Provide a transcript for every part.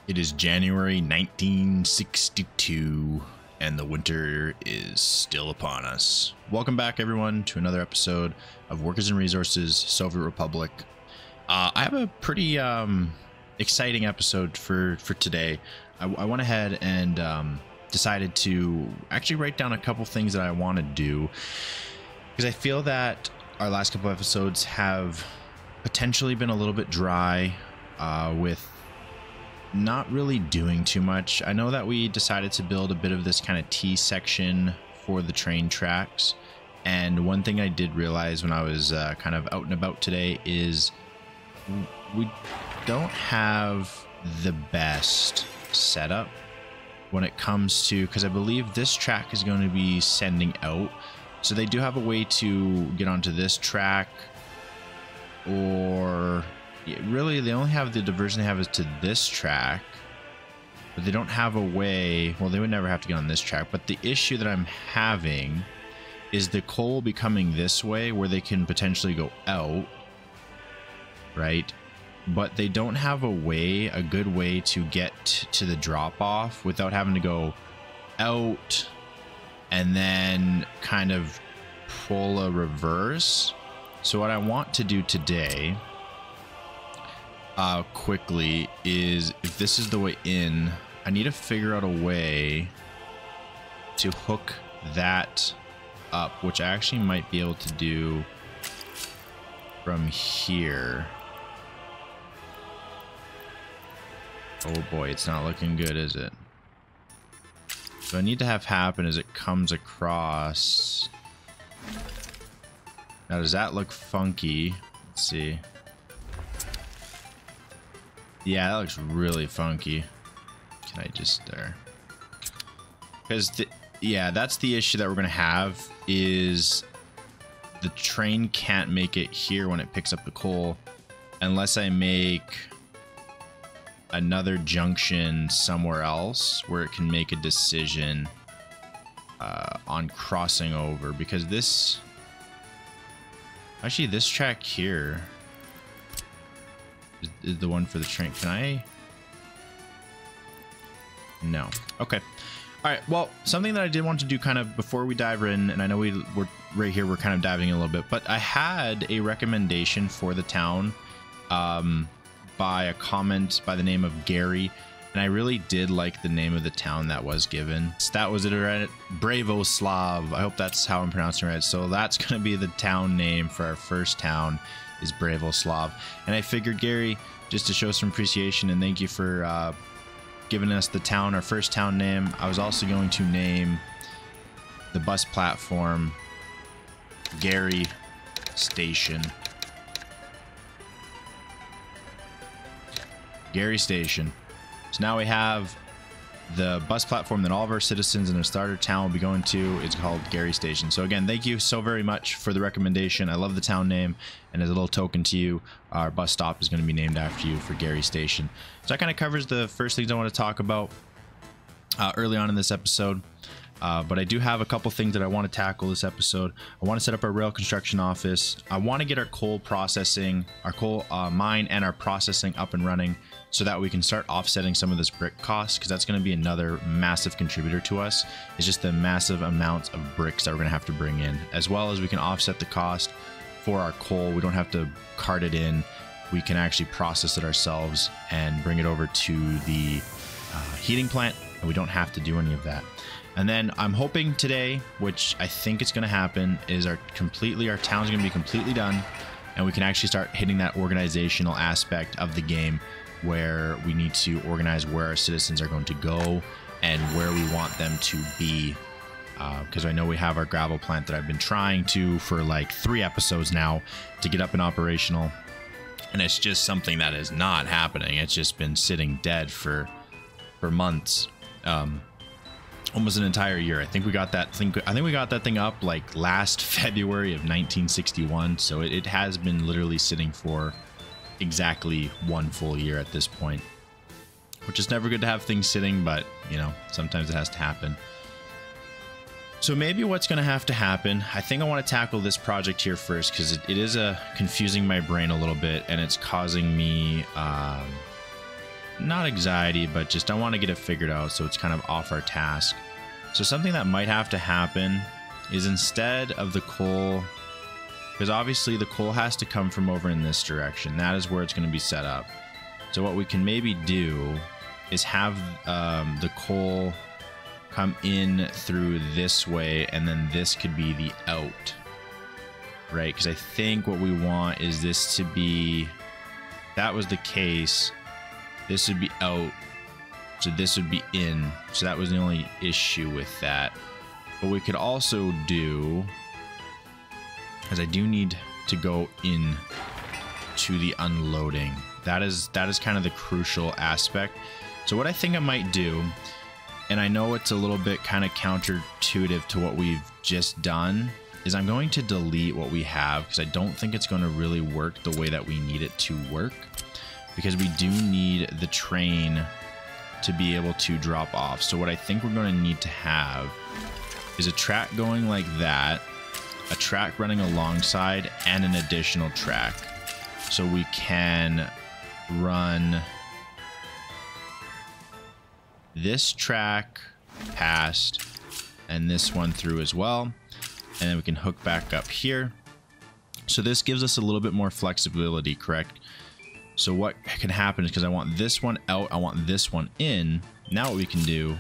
It is January 1962, and the winter is still upon us. Welcome back, everyone, to another episode of Workers and Resources, Soviet Republic. I have a pretty exciting episode for today. I went ahead and decided to actually write down a couple things that I want to do, because I feel that our last couple episodes have potentially been a little bit dry with not really doing too much. I know that we decided to build a bit of this kind of T section for the train tracks, and one thing I did realize when I was kind of out and about today is we don't have the best setup when it comes to, because I believe this track is going to be sending out, so they do have a way to get onto this track, or really they only have the diversion they have is to this track, but they don't have a way. Well, they would never have to get on this track, but the issue that I'm having is the coal will be coming this way where they can potentially go out, right? But they don't have a good way to get to the drop off without having to go out and then kind of pull a reverse. So what I want to do today quickly is, if this is the way in, I need to figure out a way to hook that up, which I actually might be able to do from here. Oh boy, it's not looking good, is it? So I need to have happen is it comes across. Now, does that look funky? Let's see. Yeah, that looks really funky. Can I just there? Because yeah, that's the issue that we're gonna have, is the train can't make it here when it picks up the coal unless I make another junction somewhere else where it can make a decision on crossing over, because this actually, this track here is the one for the train. Can I? No. Okay. All right. Well, something that I did want to do kind of before we dive in, and I know we're right here, we're kind of diving in a little bit, but I had a recommendation for the town by a comment by the name of Gary, and I really did like the name of the town that was given. So that was it, right? Bravoslav. I hope that's how I'm pronouncing it right. So that's going to be the town name for our first town, is Bravoslav. And I figured, Gary, just to show some appreciation and thank you for giving us the town, our first town name, I was also going to name the bus platform Gary Station. Gary Station. So now we have the bus platform that all of our citizens in a starter town will be going to. It's called Gary Station. So again, thank you so very much for the recommendation. I love the town name, and as a little token to you, our bus stop is going to be named after you for Gary Station. So that kind of covers the first things I want to talk about early on in this episode. But I do have a couple things that I want to tackle this episode. I want to set up our rail construction office. I want to get our coal processing, our coal mine and our processing up and running, so that we can start offsetting some of this brick cost, because that's going to be another massive contributor to us. It's just the massive amounts of bricks that we're going to have to bring in, as well as we can offset the cost for our coal. We don't have to cart it in. We can actually process it ourselves and bring it over to the heating plant, and we don't have to do any of that. And then I'm hoping today, which I think it's going to happen, is our town's going to be completely done, and we can actually start hitting that organizational aspect of the game, where we need to organize where our citizens are going to go and where we want them to be. Because I know we have our gravel plant that I've been trying to for like 3 episodes now to get up and operational, and it's just something that is not happening. It's just been sitting dead for months. Almost an entire year. I think we got that thing. I think we got that thing up like last February of 1961. So it has been literally sitting for exactly 1 full year at this point, which is never good to have things sitting, but you know, sometimes it has to happen. So maybe what's going to have to happen, I think I want to tackle this project here first, because it is confusing my brain a little bit, and it's causing me not anxiety, but just I want to get it figured out, so it's kind of off our task. So something that might have to happen is instead of the coal, because obviously the coal has to come from over in this direction. That is where it's going to be set up. So what we can maybe do is have the coal come in through this way, and then this could be the out, right? Because I think what we want is this to be, if that was the case, this would be out, so this would be in. So that was the only issue with that. But we could also do, because I do need to go in to the unloading. That is kind of the crucial aspect. So what I think I might do, and I know it's a little bit kind of counterintuitive to what we've just done, is I'm going to delete what we have, because I don't think it's going to really work the way that we need it to work, because we do need the train to be able to drop off. So what I think we're going to need to have is a track going like that, a track running alongside, and an additional track. So we can run this track past and this one through as well, and then we can hook back up here. So this gives us a little bit more flexibility, correct? So what can happen is, because I want this one out, I want this one in. Now what we can do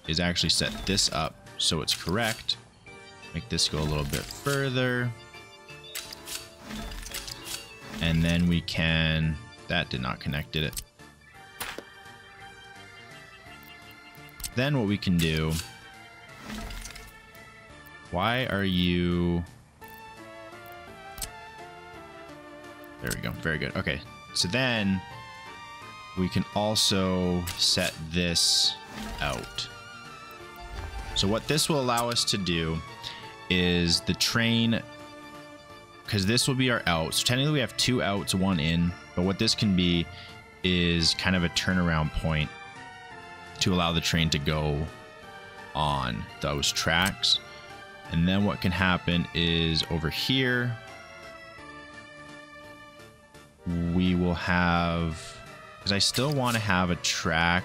is actually set this up so it's correct. Make this go a little bit further, and then we can, that did not connect, did it? Then what we can do, why are you, there we go, very good. Okay, so then we can also set this out. So what this will allow us to do is the train, because this will be our out. So technically we have 2 outs, 1 in, but what this can be is kind of a turnaround point to allow the train to go on those tracks. And then what can happen is over here, we will have, because I still want to have a track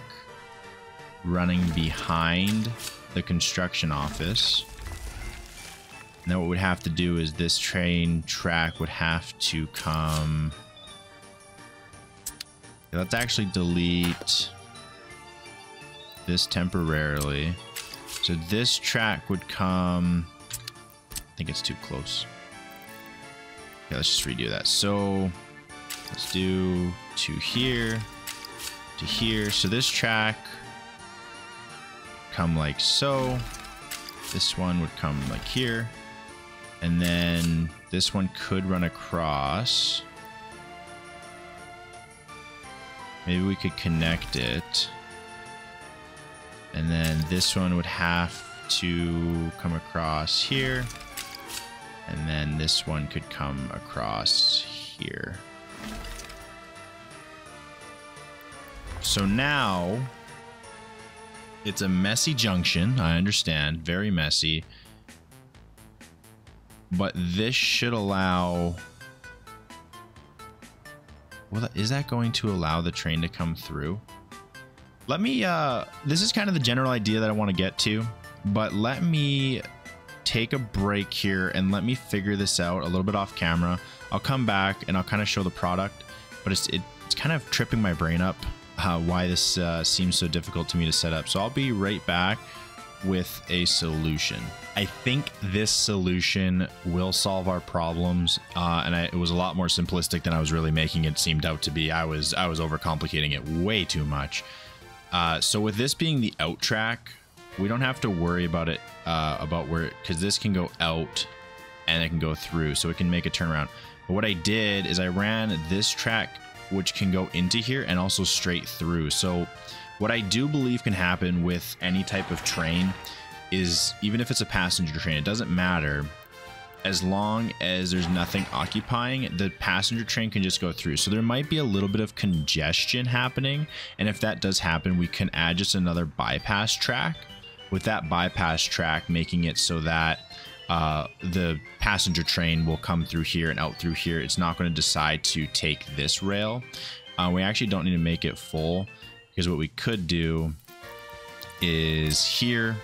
running behind the construction office. And then what we'd have to do is this train track would have to come, let's actually delete this temporarily. So this track would come, I think it's too close. Yeah, let's just redo that. So let's do to here, to here. So this track come like so. This one would come like here. And then this one could run across. Maybe we could connect it. And then this one would have to come across here. And then this one could come across here. So now it's a messy junction. I understand, very messy. But this should allow, well, is that going to allow the train to come through? Let me, this is kind of the general idea that I want to get to, but let me take a break here and let me figure this out a little bit off camera. I'll come back and I'll kind of show the product, but it's kind of tripping my brain up why this seems so difficult to me to set up. So I'll be right back with a solution. I think this solution will solve our problems, and it was a lot more simplistic than I was really making it seemed out to be. I was overcomplicating it way too much. So with this being the out track, we don't have to worry about it, about where, because this can go out and it can go through, so it can make a turnaround. But what I did is I ran this track, which can go into here and also straight through. So what I do believe can happen with any type of train is, even if it's a passenger train, it doesn't matter. As long as there's nothing occupying, the passenger train can just go through. So there might be a little bit of congestion happening. And if that does happen, we can add just another bypass track, with that bypass track making it so that the passenger train will come through here and out through here. It's not going to decide to take this rail. We actually don't need to make it full, because what we could do is here,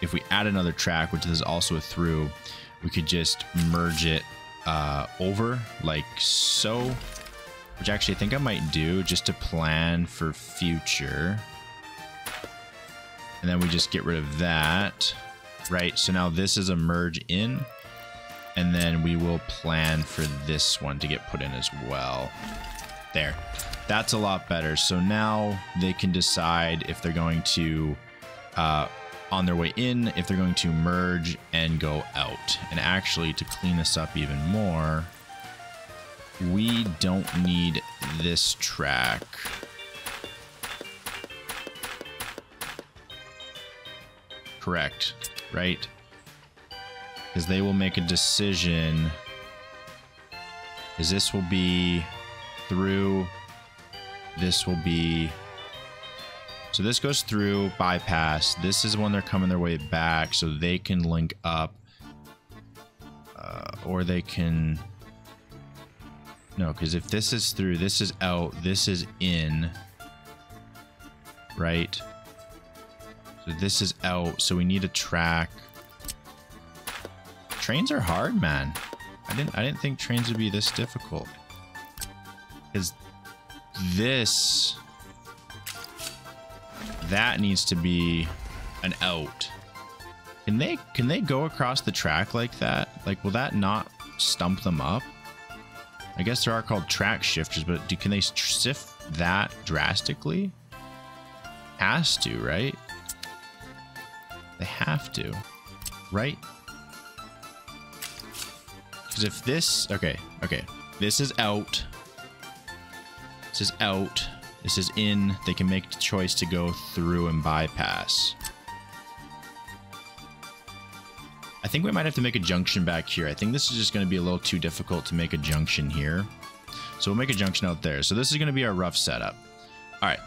if we add another track, which is also a through, we could just merge it over like so, which actually I think I might do just to plan for future. And then we just get rid of that, right? So now this is a merge in, and then we will plan for this one to get put in as well. There, that's a lot better. So now they can decide if they're going to, on their way in, if they're going to merge and go out. And actually, to clean this up even more, we don't need this track. Correct, right? Because they will make a decision. Is this will be through, this will be, so this goes through, bypass. This is when they're coming their way back, so they can link up, or they can, no, because if this is through, this is out, this is in, right? So this is out, so we need a track. Trains are hard, man. I didn't think trains would be this difficult. Because this, that needs to be an out. Can they go across the track like that? Like, will that not stump them up? I guess there are called track shifters, but can they shift that drastically? Has to, right? They have to, right? Because if this, okay, this is out. This is out. This is in. They can make the choice to go through and bypass. I think we might have to make a junction back here. I think this is just going to be a little too difficult to make a junction here. So we'll make a junction out there. So this is going to be our rough setup. All right.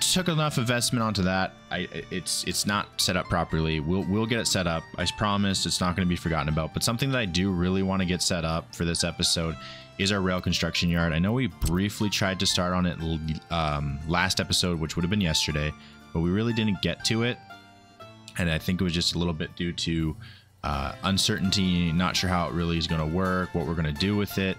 Took enough investment onto that. It's not set up properly. We'll get it set up. I promise it's not going to be forgotten about. But something that I do really want to get set up for this episode is our rail construction yard. I know we briefly tried to start on it last episode, which would have been yesterday, but we really didn't get to it. And I think it was just a little bit due to uncertainty, not sure how it really is going to work, what we're going to do with it.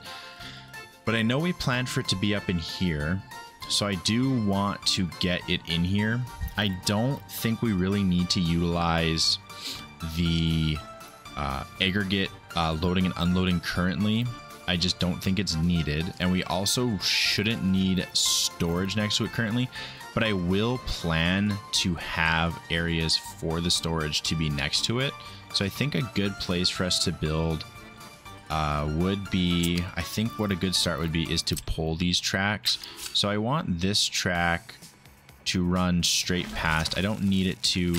But I know we planned for it to be up in here. So I do want to get it in here. I don't think we really need to utilize the aggregate loading and unloading currently. I just don't think it's needed. And we also shouldn't need storage next to it currently. But I will plan to have areas for the storage to be next to it. So I think a good place for us to build would be, I think what a good start would be is to pull these tracks. So I want this track to run straight past. I don't need it to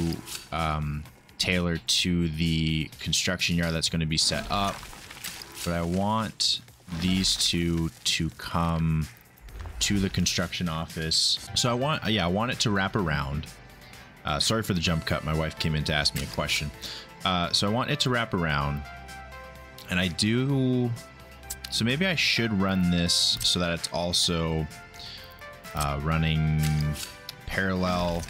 tailor to the construction yard that's going to be set up, but I want these two to come to the construction office. So I want it to wrap around. Sorry for the jump cut. My wife came in to ask me a question. So I want it to wrap around. And I do, so maybe I should run this so that it's also running parallel.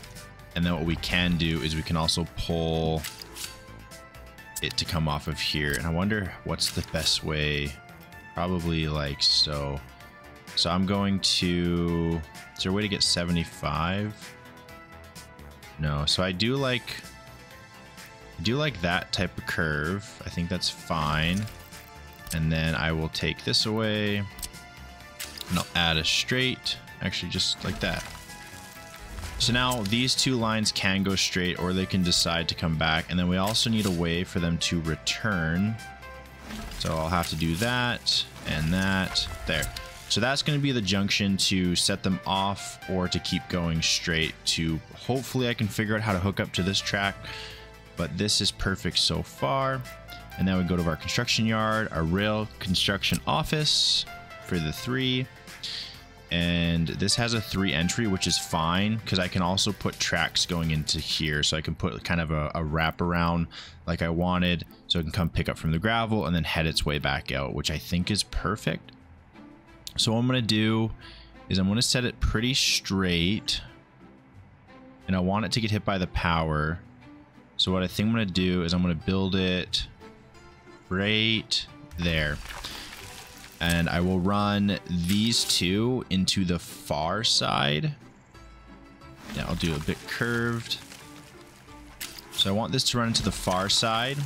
And then what we can do is we can also pull it to come off of here. And I wonder what's the best way, probably like so. So I'm going to, is there a way to get 75? No, so I do like that type of curve. I think that's fine. And then I will take this away and I'll add a straight, actually just like that. So now these two lines can go straight or they can decide to come back. And then we also need a way for them to return. So I'll have to do that and that there. So that's going to be the junction to set them off or to keep going straight to, hopefully I can figure out how to hook up to this track. But this is perfect so far. And then we go to our construction yard, our rail construction office for the 3. And this has a 3 entry, which is fine because I can also put tracks going into here. So I can put kind of a wraparound like I wanted. So it can come pick up from the gravel and then head its way back out, which I think is perfect. So what I'm going to do is I'm going to set it pretty straight. And I want it to get hit by the power. So what I think I'm going to do is I'm going to build it right there. And I will run these two into the far side. Yeah, I'll do a bit curved. So I want this to run into the far side.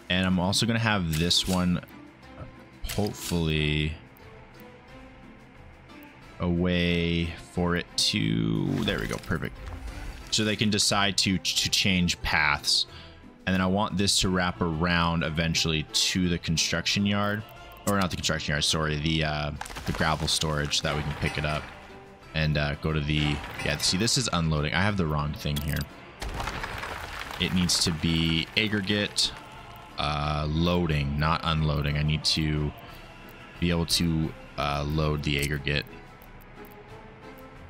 And I'm also going to have this one, hopefully, a way for it to... There we go, perfect. So they can decide to change paths. And then I want this to wrap around eventually to the construction yard. Or not the construction yard, sorry, the gravel storage, so that we can pick it up. And go to the... Yeah, see, this is unloading. I have the wrong thing here. It needs to be aggregate loading, not unloading. I need to be able to load the aggregate.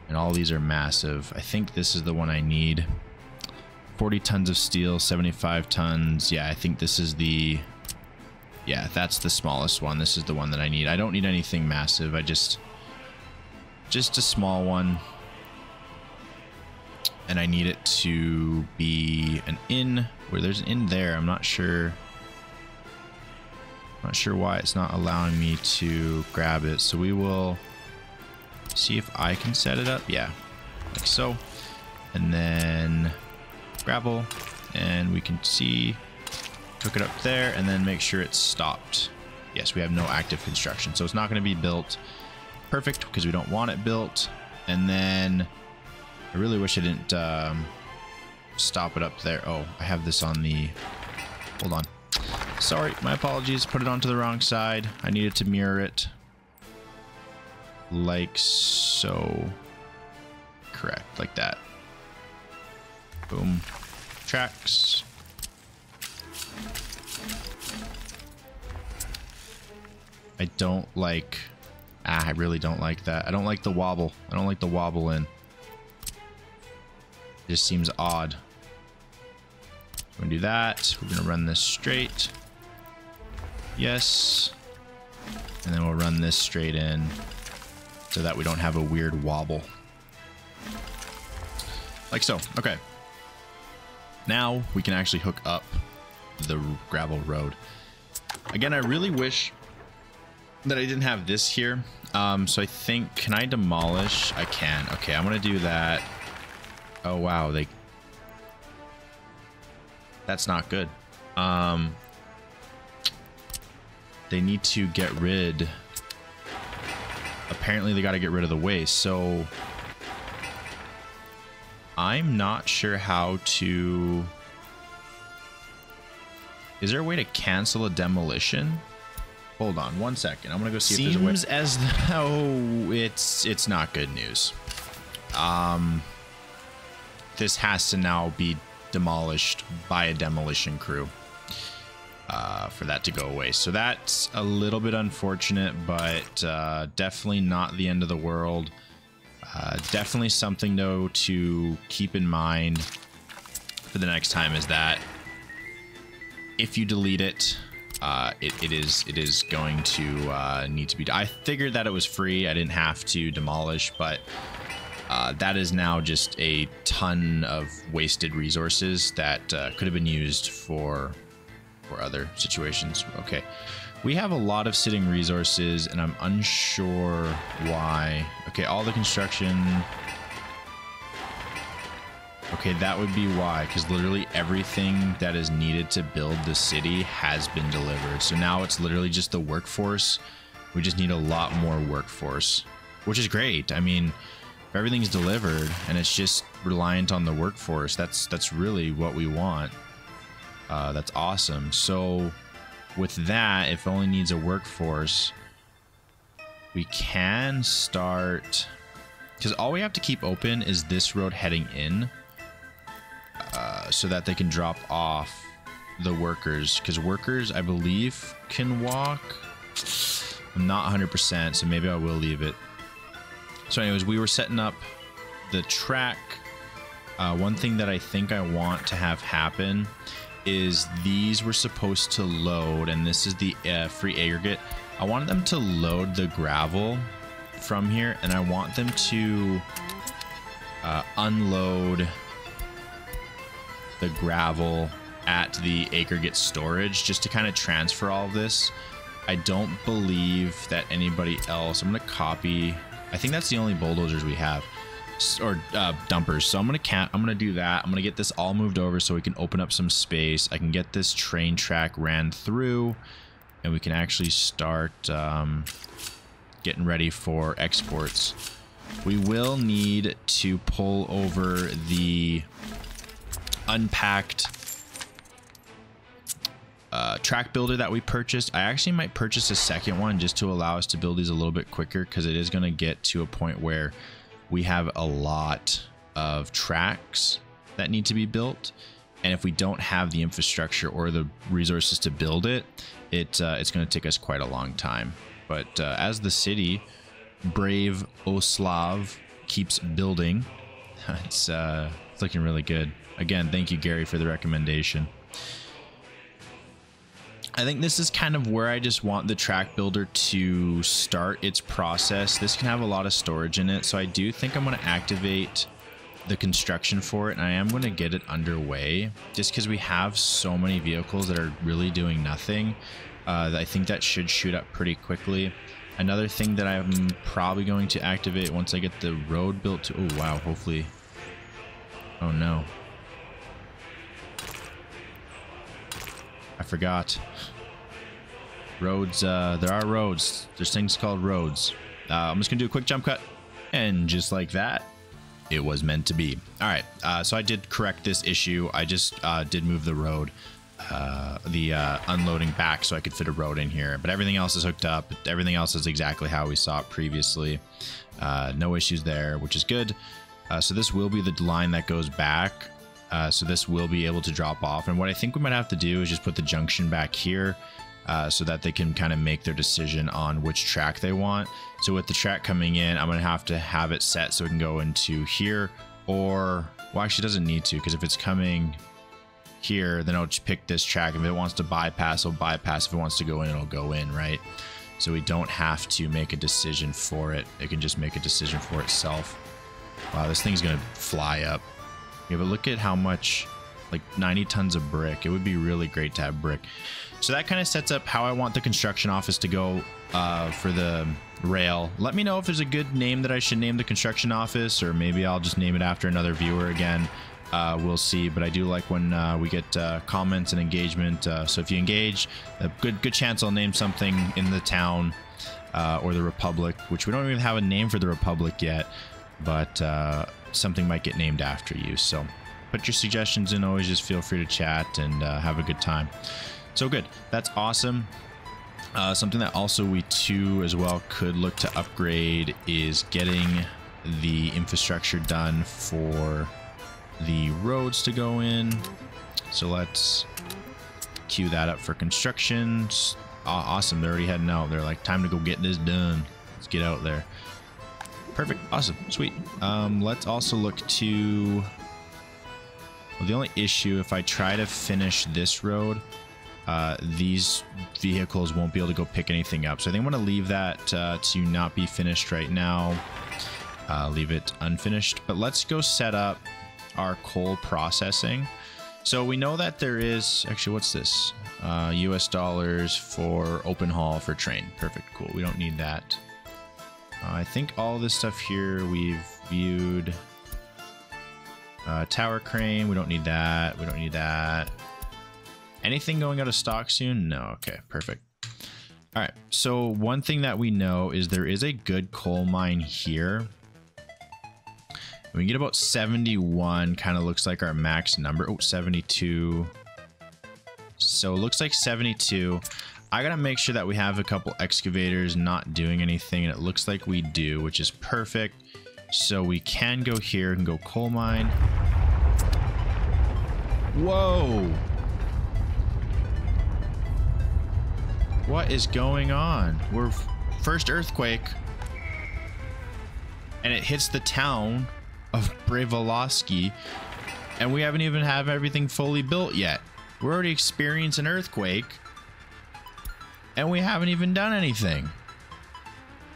And all these are massive. I think this is the one I need. 40 tons of steel, 75 tons. Yeah, I think this is the... Yeah, that's the smallest one. This is the one that I need. I don't need anything massive. I just a small one. And I need it to be an inn. Where there's an inn there. I'm not sure. Not sure why it's not allowing me to grab it. So we will see if I can set it up. Yeah, like so. And then gravel. And we can see, hook it up there and then make sure it's stopped. Yes, we have no active construction. So it's not going to be built. Perfect, because we don't want it built. And then I really wish I didn't stop it up there. Oh, I have this on the... Hold on. Sorry, my apologies. Put it onto the wrong side. I needed to mirror it. Like so. Correct, like that. Boom. Tracks. I don't like... I really don't like that. I don't like the wobble. I don't like the wobble in. It just seems odd. We're gonna do that. We're gonna run this straight. Yes. And then we'll run this straight in so that we don't have a weird wobble. Like so. Okay. Now we can actually hook up the gravel road. Again, I really wish that I didn't have this here. So I think, can I demolish? I can. Okay, I'm gonna do that. Oh wow, that's not good. They need to get rid. Apparently they got to get rid of the waste. So I'm not sure how to. Is there a way to cancel a demolition? Hold on one second. I'm gonna go see if there's a way. Seems as though it's not good news. This has to now be demolished by a demolition crew for that to go away. So that's a little bit unfortunate, but definitely not the end of the world. Definitely something though to keep in mind for the next time is that if you delete it, it is going to need to be. I figured that it was free. I didn't have to demolish, but that is now just a ton of wasted resources that could have been used for other situations. Okay, we have a lot of sitting resources, and I'm unsure why. Okay, all the construction. Okay, that would be why, because literally everything that is needed to build the city has been delivered. So now it's literally just the workforce. We just need a lot more workforce, which is great. I mean, if everything's delivered and it's just reliant on the workforce, that's really what we want. That's awesome. So with that, if it only needs a workforce, we can start, because all we have to keep open is this road heading in, so that they can drop off the workers, because workers, I believe, can walk. I'm not 100%, so maybe I will leave it. So anyways, we were setting up the track. One thing that I think I want to have happen is these were supposed to load, and this is the free aggregate. I want them to load the gravel from here, and I want them to unload the gravel at the aggregate storage just to kind of transfer all of this. I don't believe that anybody else, I'm going to copy, I think that's the only bulldozers we have, or dumpers. So I'm going to do that. I'm going to get this all moved over so we can open up some space. I can get this train track ran through, and we can actually start getting ready for exports. We will need to pull over the unpacked track builder that we purchased. I actually might purchase a second one just to allow us to build these a little bit quicker, because it is going to get to a point where we have a lot of tracks that need to be built, and if we don't have the infrastructure or the resources to build it, it's going to take us quite a long time. But as the city, brave Oslav, keeps building, it's looking really good. Again, thank you, Gary, for the recommendation. I think this is kind of where I just want the track builder to start its process. This can have a lot of storage in it, so I do think I'm going to activate the construction for it, and I am going to get it underway just because we have so many vehicles that are really doing nothing. I think that should shoot up pretty quickly. Another thing that I'm probably going to activate once I get the road built to, oh wow, hopefully, oh no, I forgot. Roads, there are roads. There's things called roads. I'm just gonna do a quick jump cut, and just like that, it was meant to be. All right, so I did correct this issue. I just did move the road, the unloading back so I could fit a road in here, but everything else is hooked up. Everything else is exactly how we saw it previously. No issues there, which is good. So this will be the line that goes back. So this will be able to drop off, and what I think we might have to do is just put the junction back here, so that they can kind of make their decision on which track they want. So with the track coming in, I'm going to have it set so it can go into here, or, well, actually it doesn't need to, because if it's coming here, then I'll just pick this track. If it wants to bypass, it'll bypass. If it wants to go in, it'll go in, right? So we don't have to make a decision for it. It can just make a decision for itself. Wow, this thing's going to fly up. Yeah, but look at how much, like 90 tons of brick. It would be really great to have brick. So that kind of sets up how I want the construction office to go for the rail. Let me know if there's a good name that I should name the construction office, or maybe I'll just name it after another viewer again. We'll see, but I do like when we get comments and engagement. So if you engage, a good chance I'll name something in the town or the Republic, which we don't even have a name for the Republic yet, but something might get named after you. So put your suggestions in. Always just feel free to chat and have a good time. So good. That's awesome. Something that also we too as well could look to upgrade is getting the infrastructure done for the roads to go in. So let's queue that up for construction. Awesome. They're already heading out. They're like, time to go get this done. Let's get out there. Perfect. Awesome. Sweet. Let's also look to, well, the only issue, if I try to finish this road, these vehicles won't be able to go pick anything up. So I think I'm going to leave that to not be finished right now. Leave it unfinished. But let's go set up our coal processing. So we know that there is, actually, what's this? US dollars for open haul for train. Perfect. Cool. We don't need that. I think all this stuff here we've viewed. Tower crane. We don't need that. We don't need that. Anything going out of stock soon? No. Okay, perfect. All right. So one thing that we know is there is a good coal mine here. We can get about 71, kind of looks like our max number. Oh, 72. So it looks like 72. I got to make sure that we have a couple excavators not doing anything, and it looks like we do, which is perfect. So we can go here and go coal mine. Whoa. What is going on? We're first earthquake, and it hits the town of Brevolosky, and we haven't even have everything fully built yet. We're already experiencing an earthquake. And we haven't even done anything.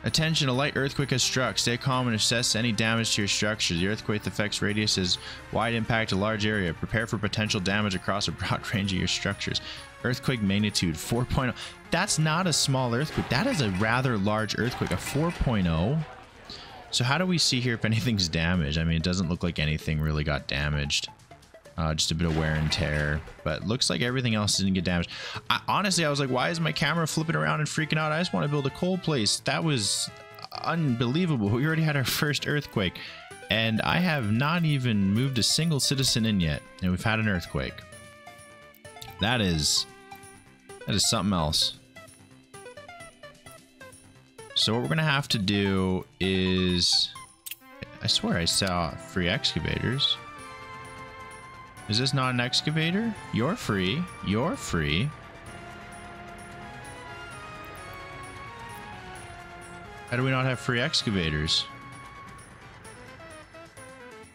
Attention, a light earthquake has struck. Stay calm and assess any damage to your structure. The earthquake affects radius is wide impact a large area. Prepare for potential damage across a broad range of your structures. Earthquake magnitude 4.0. That's not a small earthquake. That is a rather large earthquake, a 4.0. So how do we see here if anything's damaged? I mean, it doesn't look like anything really got damaged. Just a bit of wear and tear, but looks like everything else didn't get damaged. Honestly, I was like, why is my camera flipping around and freaking out? I just want to build a coal place. That was unbelievable. We already had our first earthquake, and I have not even moved a single citizen in yet, and we've had an earthquake. That is something else. So what we're gonna have to do is, I swear I saw free excavators. Is this not an excavator? You're free. You're free. How do we not have free excavators?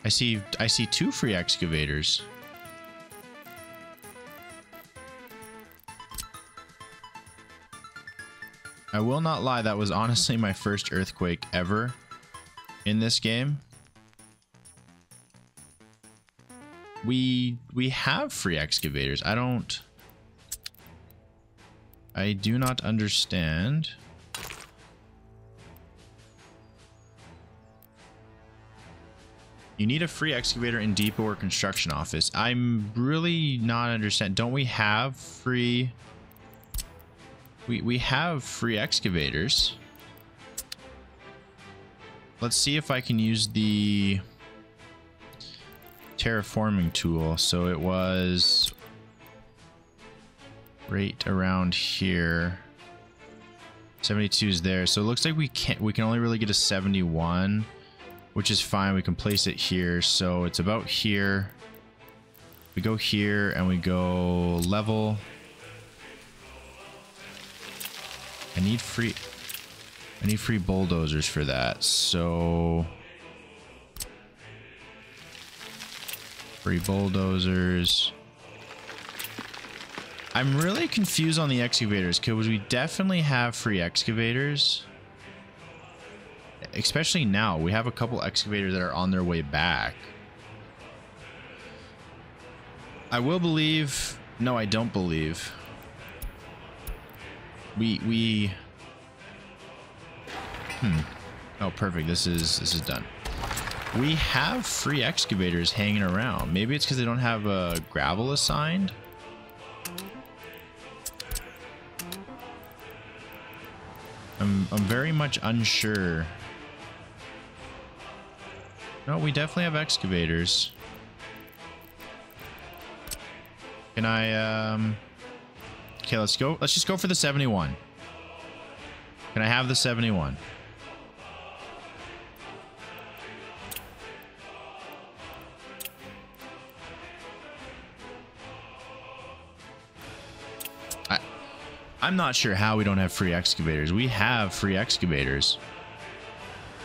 I see 2 free excavators. I will not lie, that was honestly my first earthquake ever in this game. We have free excavators. I do not understand. You need a free excavator in depot or construction office. I'm really not understand. Don't we have free? We have free excavators. Let's see if I can use the terraforming tool. So it was right around here. 72 is there. So it looks like we can only really get a 71, which is fine. We can place it here. So it's about here. We go here and we go level. I need free bulldozers for that. So free bulldozers. I'm really confused on the excavators because we definitely have free excavators. Especially now. We have a couple excavators that are on their way back. I will believe... No, I don't believe. Oh, perfect. This is done. We have free excavators hanging around. Maybe it's because they don't have a gravel assigned. I'm very much unsure. No, we definitely have excavators. Can I okay, let's go. Let's just go for the 71. Can I have the 71? I'm not sure how we don't have free excavators. We have free excavators.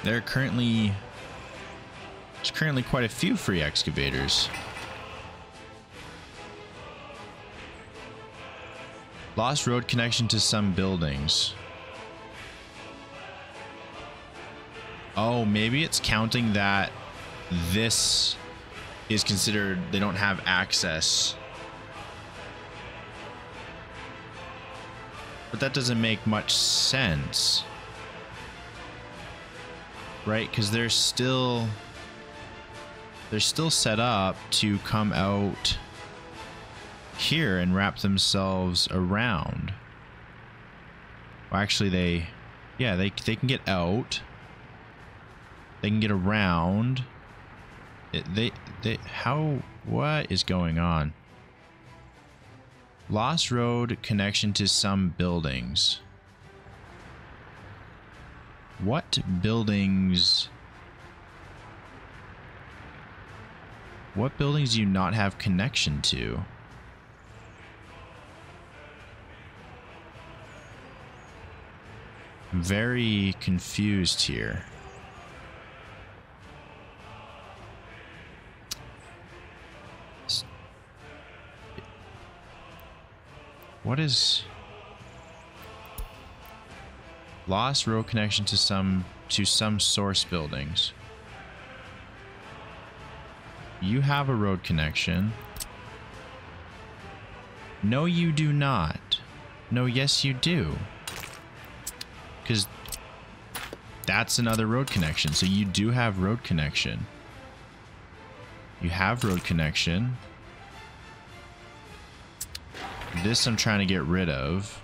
There's currently quite a few free excavators. Lost road connection to some buildings. Oh, maybe it's counting that this is considered they don't have access. But that doesn't make much sense. Right? Because they're still set up to come out here and wrap themselves around. Well, actually they can get out. They can get around. What is going on? Lost road connection to some buildings. What buildings? What buildings do you not have connection to? I'm very confused here. What is... Lost road connection to some source buildings. You have a road connection. No, you do not. No, yes, you do. Because that's another road connection. So you do have road connection. You have road connection. This I'm trying to get rid of.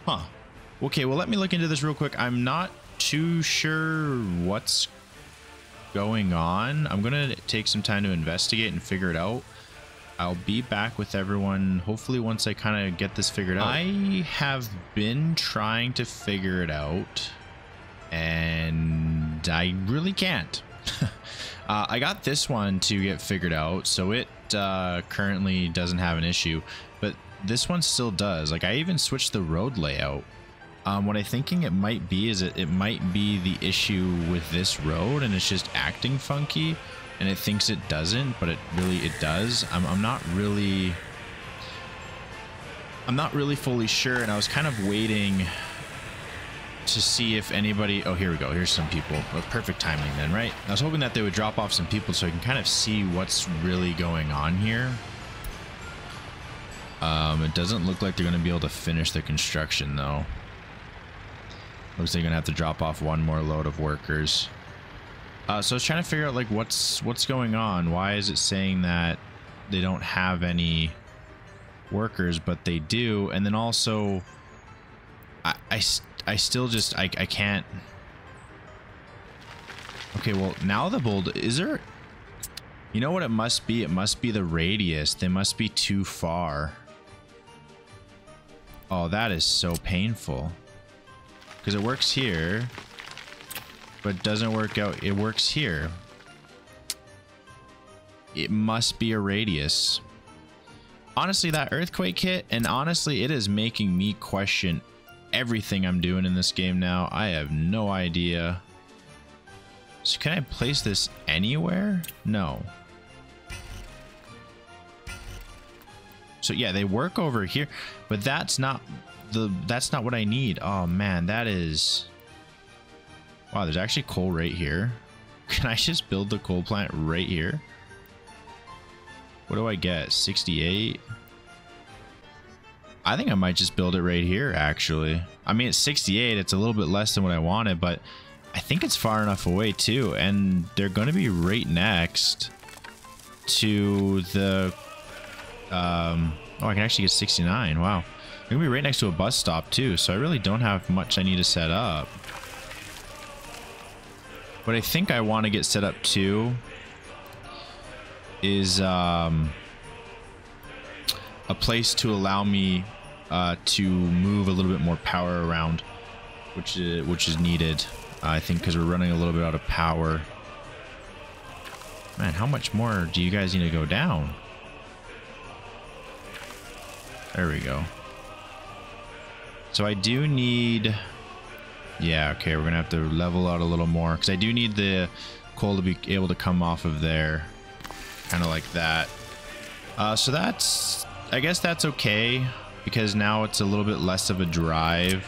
Huh. Okay, well, let me look into this real quick. I'm not too sure what's going on. I'm going to take some time to investigate and figure it out. I'll be back with everyone hopefully once I kind of get this figured out. I have been trying to figure it out and I really can't. I got this one to get figured out, so it currently doesn't have an issue, but this one still does. Like, I even switched the road layout. What I'm thinking it might be is it might be the issue with this road and it's just acting funky and it thinks it doesn't, but it does. I'm not really fully sure, and I was kind of waiting to see if anybody... Oh, here we go. Here's some people. Well, perfect timing then, right? I was hoping that they would drop off some people so I can kind of see what's really going on here. It doesn't look like they're going to be able to finish the construction, though. Looks like they're going to have to drop off one more load of workers. So I was trying to figure out, like, what's going on. Why is it saying that they don't have any workers, but they do? And then also, I still just, I can't. Okay, well, now the bold, is there, you know what it must be? It must be the radius. They must be too far. Oh, that is so painful. Because it works here, but it doesn't work out. It works here. It must be a radius. Honestly, that earthquake hit, and honestly, it is making me question everything I'm doing in this game now. I have no idea. So can I place this anywhere? No. So yeah, they work over here, but that's not what I need. Oh man, that is... Wow, there's actually coal right here. Can I just build the coal plant right here? What do I get? 68? I think I might just build it right here, actually. I mean, it's 68. It's a little bit less than what I wanted, but I think it's far enough away, too. And they're going to be right next to the... oh, I can actually get 69. Wow. They're going to be right next to a bus stop, too. So I really don't have much I need to set up. What I think I want to get set up, too, is a place to allow me to move a little bit more power around, which is needed, I think, because we're running a little bit out of power. Man, how much more do you guys need to go down? There we go. So I do need... Yeah, okay, we're gonna have to level out a little more, because I do need the coal to be able to come off of there, kind of like that. So that's... I guess that's okay, because now it's a little bit less of a drive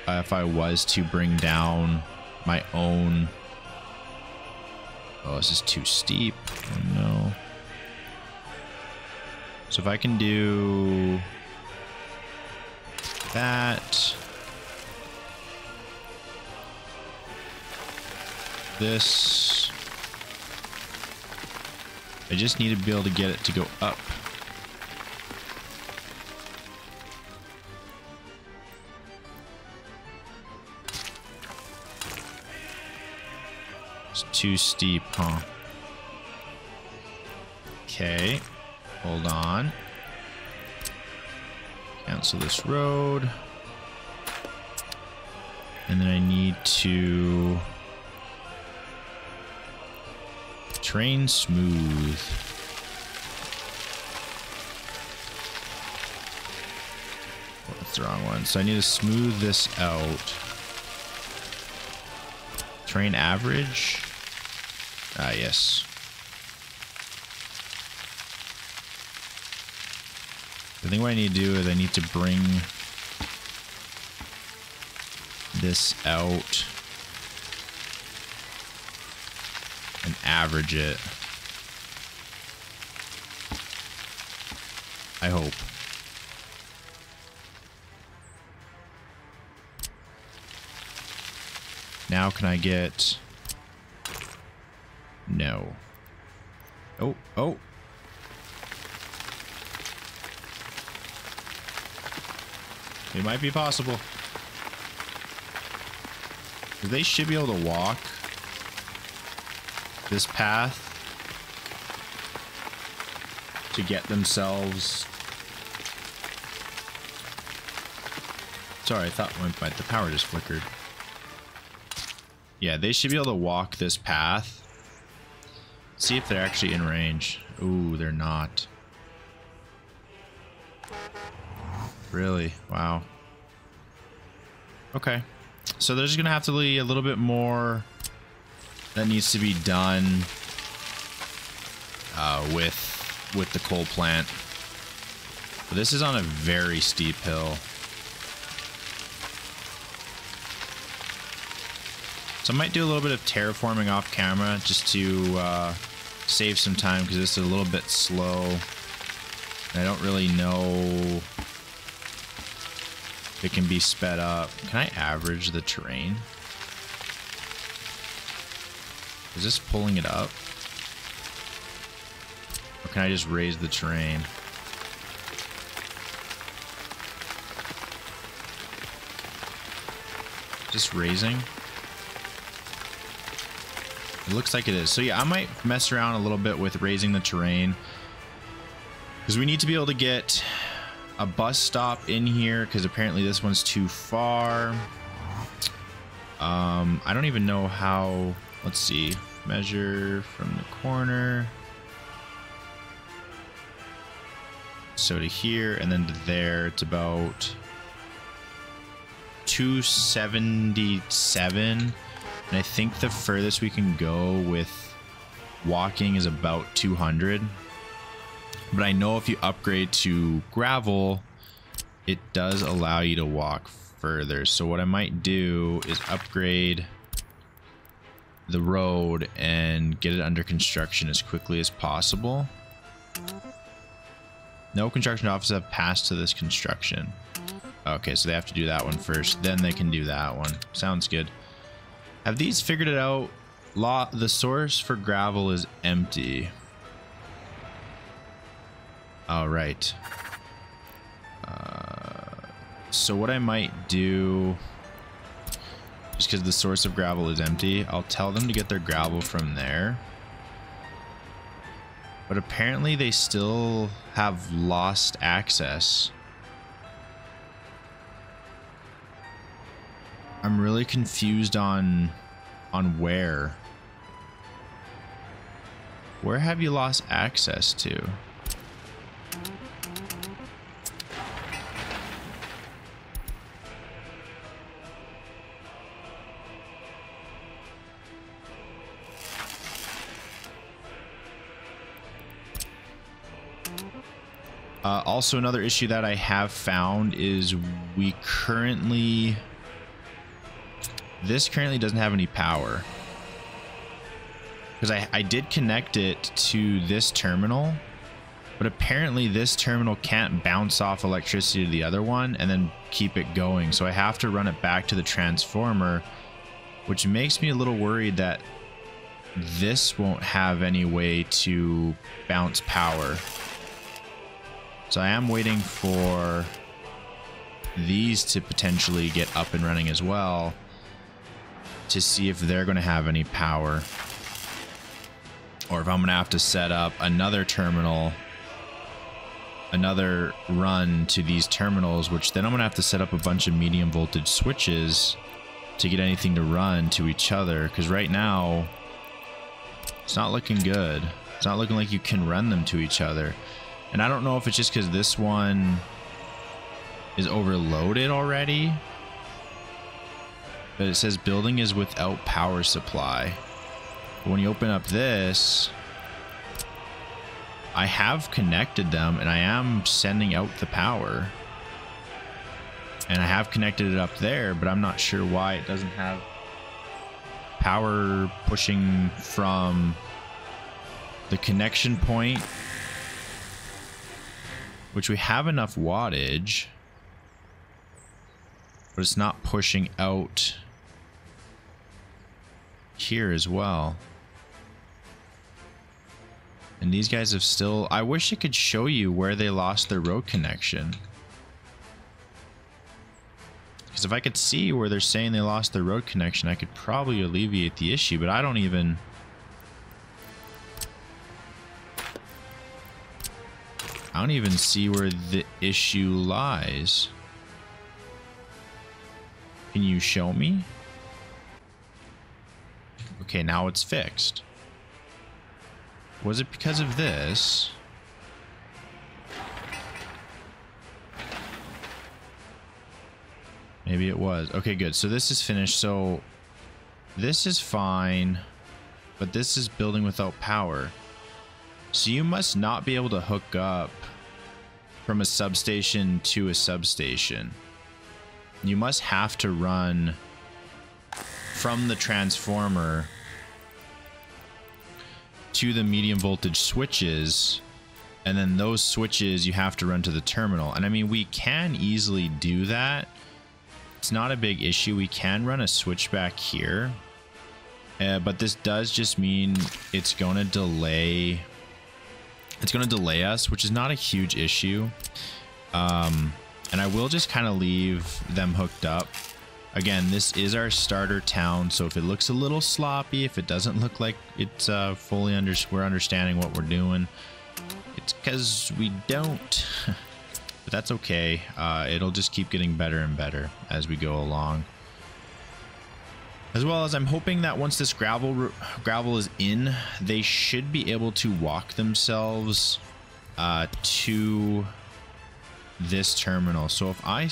if I was to bring down my own... Oh, this is too steep. Oh no. So if I can do that, this, I just need to be able to get it to go up. It's too steep, huh? Okay, hold on. Cancel this road. And then I need to train smooth. Oh, that's the wrong one. So I need to smooth this out. Train average. Ah, yes. I think what I need to do is I need to bring this out and average it. I hope. Now can I get... No. Oh, oh. It might be possible. They should be able to walk this path to get themselves... Sorry, I thought the power just flickered. Yeah, they should be able to walk this path. See if they're actually in range. Ooh, they're not. Really? Wow. Okay. So there's gonna have to be a little bit more that needs to be done with the coal plant. But this is on a very steep hill. So I might do a little bit of terraforming off camera just to save some time, because this is a little bit slow. And I don't really know if it can be sped up. Can I average the terrain? Is this pulling it up? Or can I just raise the terrain? Just raising? It looks like it is. So yeah, I might mess around a little bit with raising the terrain, because we need to be able to get a bus stop in here, because apparently this one's too far. I don't even know how. Let's see. Measure from the corner. So to here and then to there, it's about 277. And I think the furthest we can go with walking is about 200. But I know if you upgrade to gravel, it does allow you to walk further. So what I might do is upgrade the road and get it under construction as quickly as possible. No construction offices have passed to this construction. Okay, so they have to do that one first, then they can do that one. Sounds good. Have these figured it out? The source for gravel is empty. All right. So what I might do, just because the source of gravel is empty, I'll tell them to get their gravel from there. But apparently they still have lost access. I'm really confused on where. Where have you lost access to? Also, another issue that I have found is this currently doesn't have any power, because I did connect it to this terminal, but apparently this terminal can't bounce off electricity to the other one and then keep it going. So I have to run it back to the transformer, which makes me a little worried that this won't have any way to bounce power. So I am waiting for these to potentially get up and running as well, to see if they're going to have any power, or if I'm going to have to set up another terminal, another run to these terminals, which then I'm going to have to set up a bunch of medium voltage switches to get anything to run to each other, because right now it's not looking good. It's not looking like you can run them to each other. And I don't know if it's just because this one is overloaded already, but it says building is without power supply. But when you open up this, I have connected them and I am sending out the power. And I have connected it up there, but I'm not sure why it doesn't have power pushing from the connection point, which we have enough wattage, but it's not pushing out here as well. And these guys have still... I wish I could show you where they lost their road connection. Because if I could see where they're saying they lost their road connection, I could probably alleviate the issue, but I don't even... see where the issue lies. Can you show me? Okay, now it's fixed. Was it because of this? Maybe it was. Okay, good. So this is finished. So this is fine, but this is building without power. So you must not be able to hook up from a substation to a substation. You must have to run from the transformer to the medium voltage switches, and then those switches you have to run to the terminal. And I mean, we can easily do that. It's not a big issue. We can run a switch back here, but this does just mean it's going to delay. It's going to delay us, which is not a huge issue. And I will just kind of leave them hooked up. Again, this is our starter town, so if it looks a little sloppy, if it doesn't look like it's fully we're understanding what we're doing, it's because we don't. But that's okay. It'll just keep getting better and better as we go along. As well as I'm hoping that once this gravel is in, they should be able to walk themselves to this terminal. So if I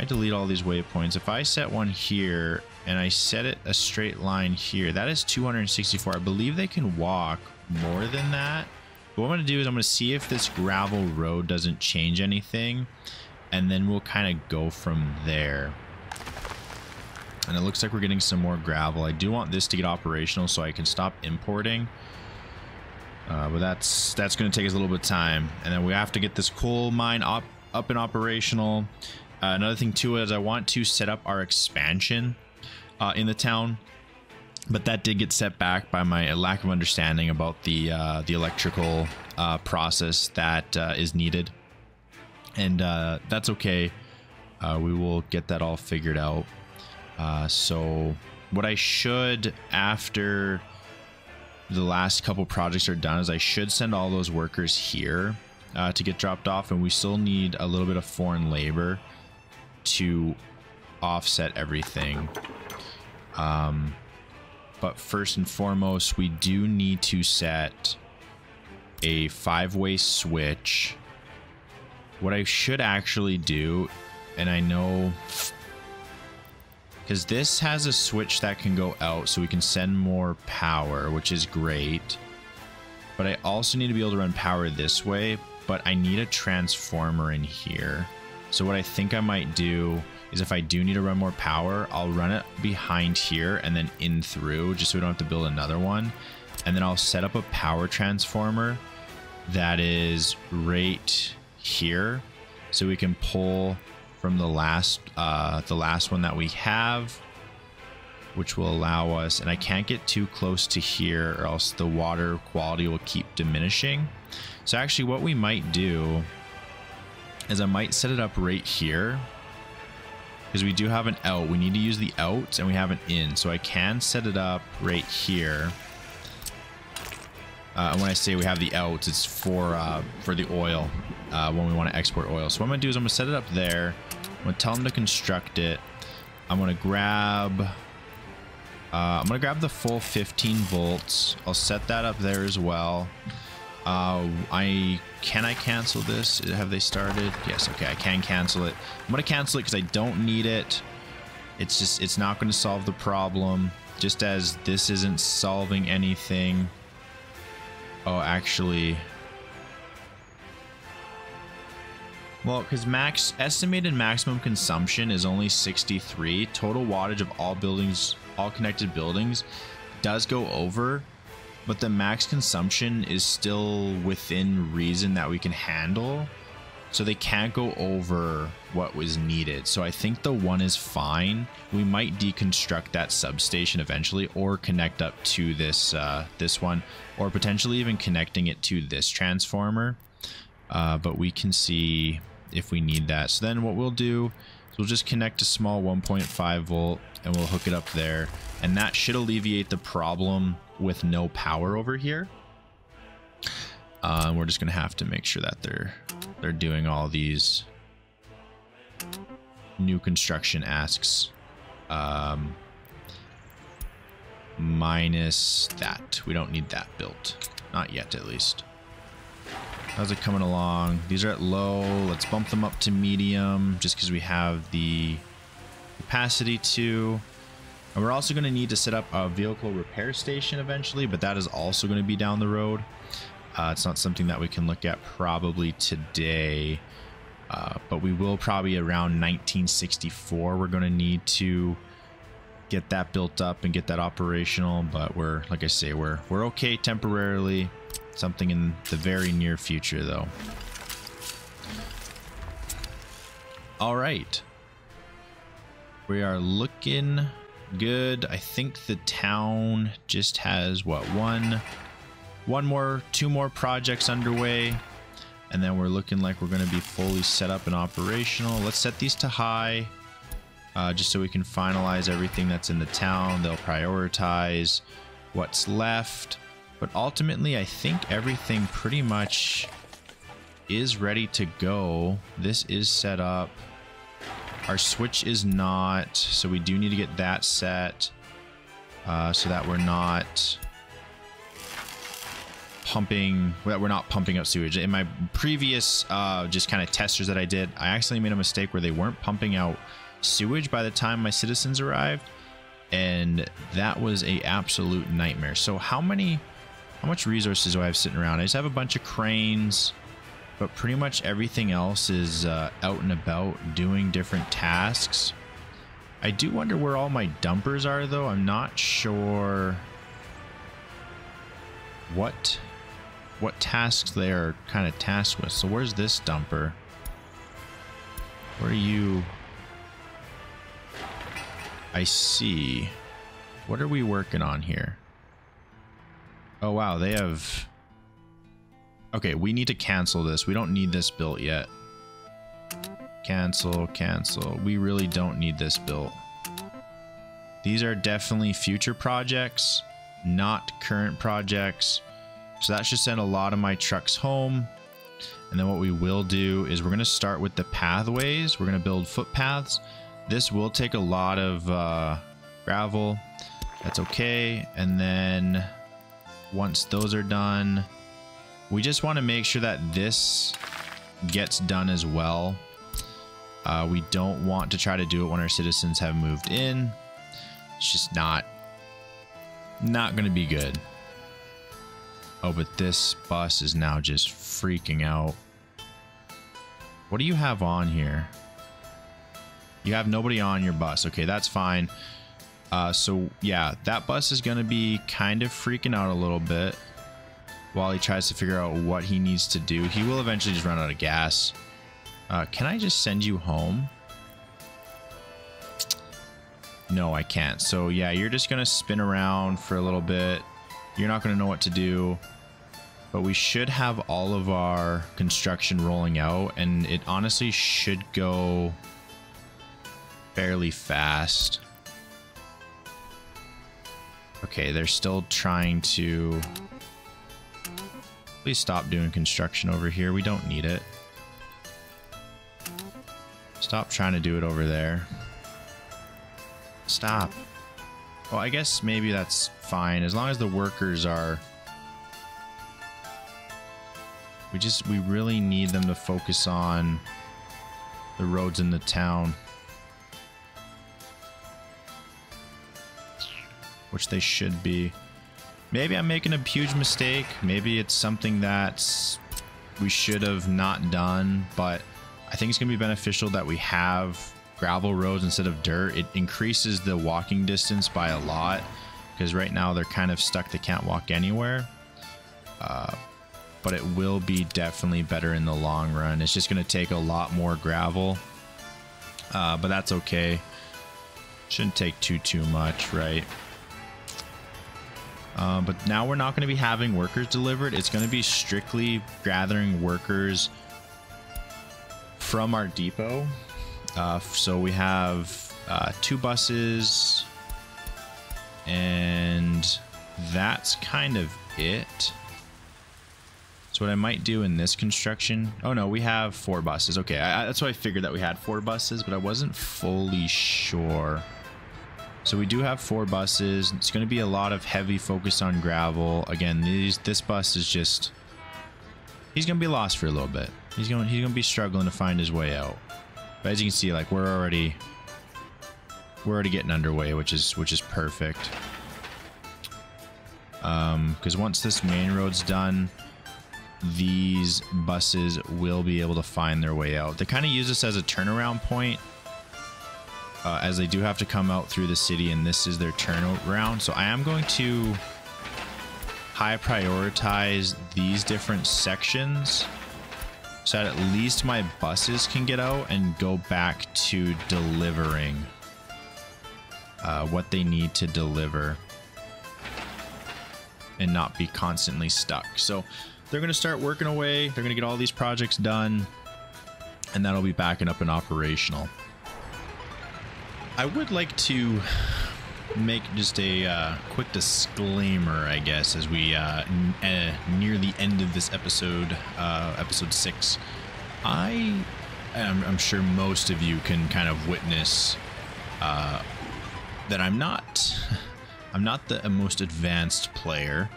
delete all these waypoints, if I set one here and I set it a straight line here, that is 264. I believe they can walk more than that. But what I'm going to do is I'm going to see if this gravel road doesn't change anything, and then we'll kind of go from there. And it looks like we're getting some more gravel. I do want this to get operational so I can stop importing. But that's going to take us a little bit of time. And then we have to get this coal mine up and operational. Another thing too is I want to set up our expansion in the town. But that did get set back by my lack of understanding about the electrical process that is needed. And that's okay. We will get that all figured out. So what I should, after the last couple projects are done, is I should send all those workers here to get dropped off, and we still need a little bit of foreign labor to offset everything. But first and foremost, we do need to set a 5-way switch. What I should actually do, and I know, because this has a switch that can go out so we can send more power, which is great. But I also need to be able to run power this way, but I need a transformer in here. So what I think I might do is, if I do need to run more power, I'll run it behind here and then in through, just so we don't have to build another one. And then I'll set up a power transformer that is right here, so we can pull from the last one that we have, which will allow us, and I can't get too close to here or else the water quality will keep diminishing. So actually what we might do is I might set it up right here, because we do have an out. We need to use the out and we have an in, so I can set it up right here. And when I say we have the out, it's for the oil, when we want to export oil. So what I'm gonna do is I'm gonna set it up there. I'm gonna tell them to construct it. I'm gonna grab the full 15 volts. I'll set that up there as well. Can I cancel this? Have they started? Yes. Okay, I can cancel it. I'm gonna cancel it because I don't need it. It's not going to solve the problem. Just as this isn't solving anything. Oh, actually, Well, because estimated maximum consumption is only 63. Total wattage of all buildings, all connected buildings, does go over, but the max consumption is still within reason that we can handle. So they can't go over what was needed. So I think the 1 is fine. We might deconstruct that substation eventually, or connect up to this this one, or potentially even connecting it to this transformer. But we can see if we need that. So then what we'll do is we'll just connect a small 1.5 volt and we'll hook it up there. And that should alleviate the problem with no power over here. We're just going to have to make sure that they're doing all these new construction asks. Minus that. We don't need that built. Not yet, at least. How's it coming along? These are at low. Let's bump them up to medium just because we have the capacity to. And we're also going to need to set up a vehicle repair station eventually, but that is also going to be down the road. It's not something that we can look at probably today, but we will probably around 1964. We're going to need to get that built up and get that operational, but we're, like I say, we're okay temporarily. Something in the very near future, though. All right. We are looking good. I think the town just has, what, two more projects underway. And then we're looking like we're going to be fully set up and operational. Let's set these to high, just so we can finalize everything that's in the town. They'll prioritize what's left. But ultimately, I think everything pretty much is ready to go. This is set up. Our switch is not, so we do need to get that set so that we're not pumping up sewage. In my previous just kind of testers that I did, I actually made a mistake where they weren't pumping out sewage by the time my citizens arrived, and that was a absolute nightmare. So how much resources do I have sitting around? I just have a bunch of cranes, but pretty much everything else is out and about doing different tasks. I do wonder where all my dumpers are, though. I'm not sure what tasks they are kind of tasked with. So where's this dumper? Where are you? I see. What are we working on here? Oh, wow, they have... Okay, we need to cancel this. We don't need this built yet. Cancel, cancel. We really don't need this built. These are definitely future projects, not current projects. So that should send a lot of my trucks home. And then what we will do is we're going to start with the pathways. We're going to build footpaths. This will take a lot of gravel. That's okay. And then once those are done, we just want to make sure that this gets done as well. We don't want to try to do it when our citizens have moved in. It's just not going to be good. Oh, but this bus is now just freaking out. What do you have on here? You have nobody on your bus. Okay, that's fine. So yeah, that bus is going to be kind of freaking out a little bit while he tries to figure out what he needs to do. He will eventually just run out of gas. Can I just send you home? No, I can't. So yeah, you're just going to spin around for a little bit. You're not going to know what to do. But we should have all of our construction rolling out, and it honestly should go fairly fast. Okay, they're still trying to... Please stop doing construction over here. We don't need it. Stop trying to do it over there. Stop. Well, I guess maybe that's fine. As long as the workers are... We really need them to focus on the roads in the town. Which they should be. Maybe I'm making a huge mistake. Maybe it's something that we should have not done, but I think it's going to be beneficial that we have gravel roads instead of dirt. It increases the walking distance by a lot, because right now they're kind of stuck. They can't walk anywhere. But it will be definitely better in the long run. It's just going to take a lot more gravel. But that's okay. Shouldn't take too much, right? But now we're not going to be having workers delivered. It's going to be strictly gathering workers from our depot. So we have 2 buses, and that's kind of it. So what I might do in this construction... Oh no, we have 4 buses. Okay, that's what I figured, that we had 4 buses, but I wasn't fully sure. So we do have 4 buses. It's going to be a lot of heavy focus on gravel. Again, this bus is just... He's going to be lost for a little bit. He's going to be struggling to find his way out. But as you can see, like, we're already getting underway, which is perfect. Because once this main road's done, these buses will be able to find their way out. They kind of use this as a turnaround point, as they do have to come out through the city, and this is their turnaround. So I am going to high prioritize these different sections so that at least my buses can get out and go back to delivering what they need to deliver and not be constantly stuck. So they're going to start working away. They're going to get all these projects done, and that'll be backing up and operational. I would like to make just a quick disclaimer, I guess, as we near the end of this episode, episode 6. I'm sure most of you can kind of witness that I'm not the most advanced player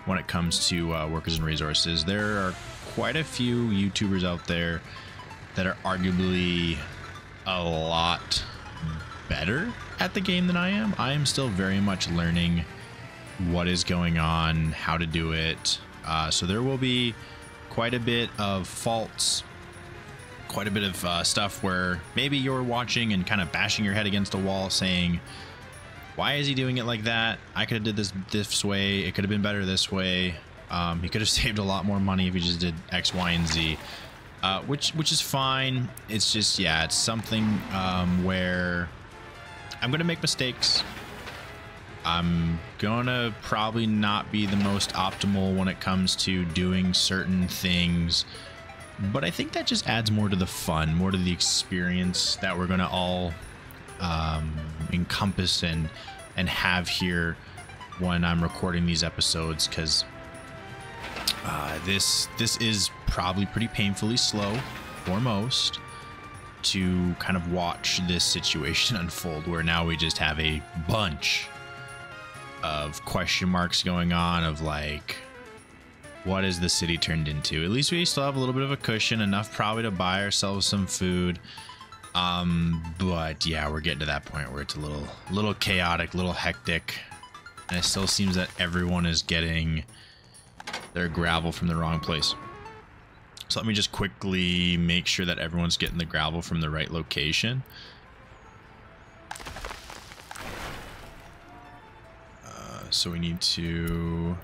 when it comes to workers and resources. There are quite a few YouTubers out there that are arguably a lot better at the game than I am. I am still very much learning what is going on, how to do it. So there will be quite a bit of faults, quite a bit of stuff where maybe you're watching and kind of bashing your head against a wall saying, why is he doing it like that? I could have did this way. It could have been better this way. He could have saved a lot more money if he just did X, Y, and Z. Which is fine. It's just, yeah, it's something where I'm going to make mistakes. I'm going to probably not be the most optimal when it comes to doing certain things. But I think that just adds more to the fun, more to the experience that we're going to all encompass and have here when I'm recording these episodes, because this is probably pretty painfully slow for most to kind of watch this situation unfold, where now we just have a bunch of question marks going on of like, what is the city turned into? At least we still have a little bit of a cushion, enough probably to buy ourselves some food. But yeah, we're getting to that point where it's a little chaotic, little hectic, and it still seems that everyone is getting their gravel from the wrong place. So let me just quickly make sure that everyone's getting the gravel from the right location. So we need to...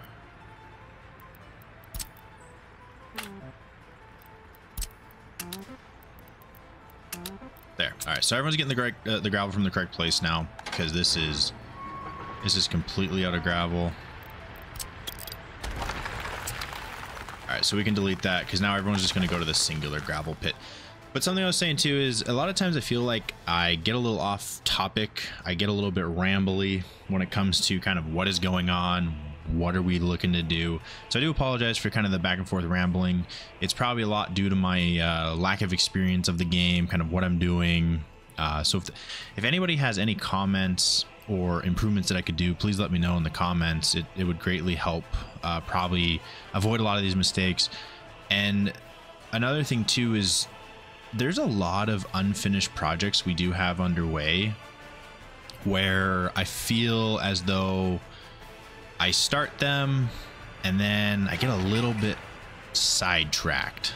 There. All right, so everyone's getting the gravel from the correct place now, because this is completely out of gravel. All right, so we can delete that, because now everyone's just going to go to the singular gravel pit. But something I was saying too is a lot of times I feel like I get a little off topic. I get a little bit rambly when it comes to kind of what is going on, what are we looking to do. So I do apologize for kind of the back and forth rambling. It's probably a lot due to my lack of experience of the game, kind of what I'm doing. So if anybody has any comments or improvements that I could do, please let me know in the comments. It would greatly help probably avoid a lot of these mistakes. And another thing too is there's a lot of unfinished projects we do have underway where I feel as though I start them and then I get a little bit sidetracked.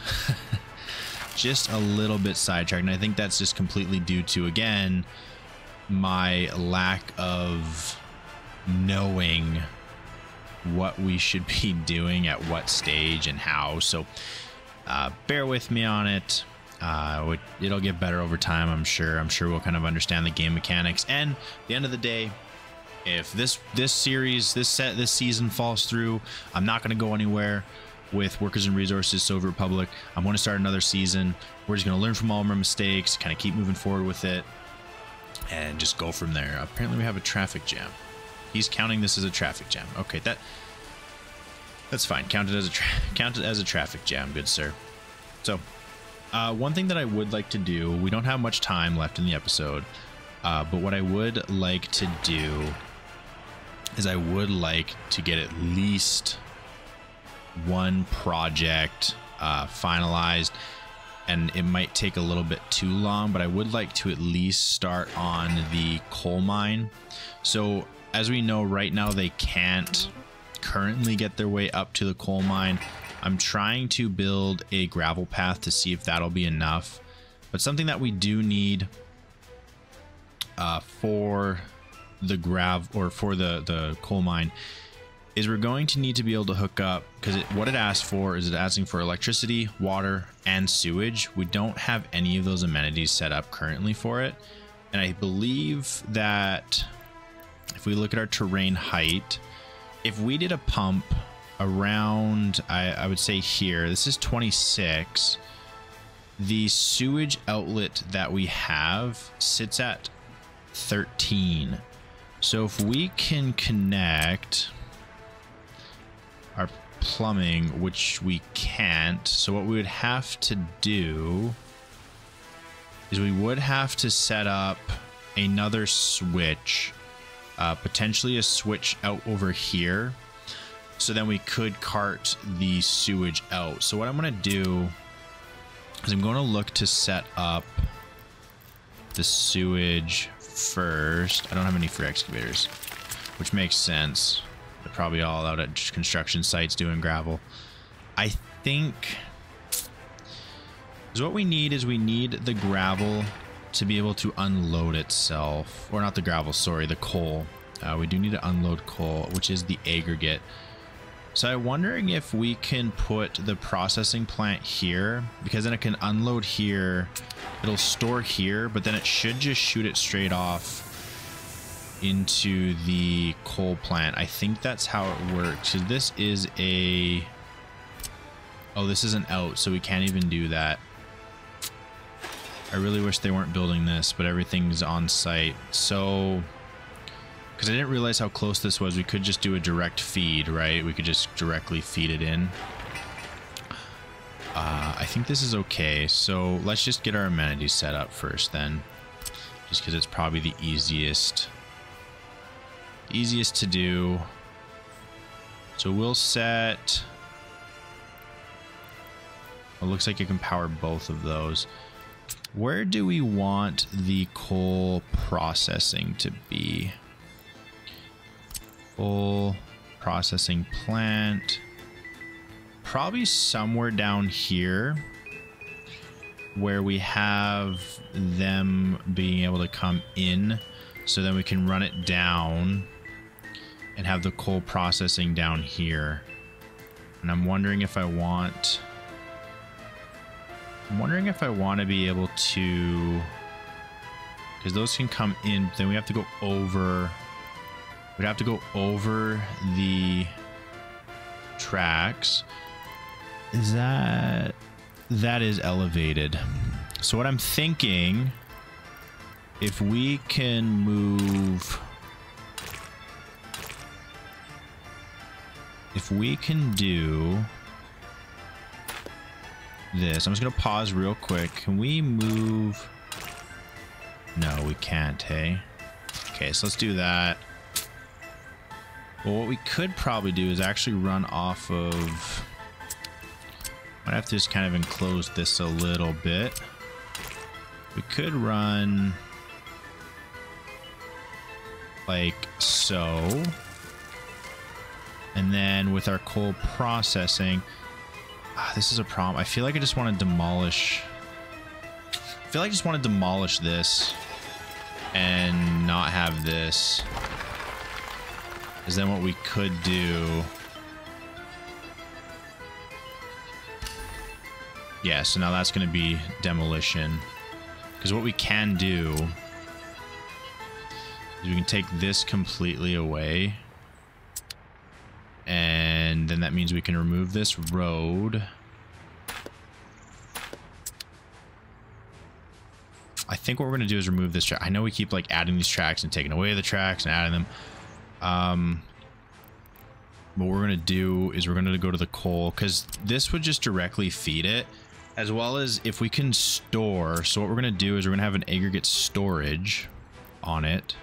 just a little bit sidetracked, and I think that's just completely due to, again, my lack of knowing what we should be doing at what stage and how. So bear with me on it. It'll get better over time, I'm sure. I'm sure we'll kind of understand the game mechanics, and at the end of the day, if this season falls through, I'm not going to go anywhere with Workers and Resources Soviet Republic. I'm going to start another season. We're just going to learn from all of our mistakes, kind of keep moving forward with it, and just go from there. Apparently we have a traffic jam. He's counting this as a traffic jam. Okay, that's fine. Count it as a traffic jam, good sir. So one thing that I would like to do, we don't have much time left in the episode, but what I would like to do is I would like to get at least one project finalized, and it might take a little bit too long, but I would like to at least start on the coal mine. So as we know right now, they can't currently get their way up to the coal mine. I'm trying to build a gravel path to see if that'll be enough, but something that we do need for the the coal mine is we're going to need to be able to hook up, because what it asks for is asking for electricity, water, and sewage. We don't have any of those amenities set up currently for it, and I believe that if we look at our terrain height, if we did a pump around, I would say here, this is 26, the sewage outlet that we have sits at 13. So if we can connect our plumbing, which we can't, so what we would have to do is we would have to set up another switch, potentially a switch out over here, so then we could cart the sewage out. So what I'm going to do is I'm going to look to set up the sewage first. I don't have any free excavators, which makes sense. They're probably all out at construction sites doing gravel. I think is what we need is we need the gravel to be able to unload itself, or not the gravel, sorry, the coal. We do need to unload coal, which is the aggregate. So I'm wondering if we can put the processing plant here, because then it can unload here, it'll store here, but then it should just shoot it straight off into the coal plant. I think that's how it works. So this is a, oh, this is an out, so we can't even do that. I really wish they weren't building this, but everything's on site. So, because I didn't realize how close this was, we could just do a direct feed, right? We could just directly feed it in. I think this is okay. So let's just get our amenities set up first then, just because it's probably the easiest to do. So we'll set, it looks like it can power both of those. Where do we want the coal processing to be? Full processing plant, probably somewhere down here where we have them being able to come in, so then we can run it down and have the coal processing down here. And I'm wondering if I want to be able to, because those can come in, then we have to go over. We'd have to go over the tracks. Is that is elevated? So what I'm thinking, if we can move, if we can do this, I'm just gonna pause real quick. Can we move? No, we can't. Hey. Okay, so let's do that. Well, what we could probably do is actually run off of, I'd have to just kind of enclose this a little bit. We could run like so. And then with our coal processing, this is a problem. I feel like I just want to demolish I feel like I just want to demolish this and not have this. Because then what we could do... Yeah, so now that's going to be demolition. Because what we can do is we can take this completely away. And then that means we can remove this road. I think what we're going to do is remove this track. I know we keep like adding these tracks and taking away the tracks and adding them. What we're going to do is we're going to go to the coal, because this would just directly feed it, as well as if we can store. So what we're going to do is we're going to have an aggregate storage on it.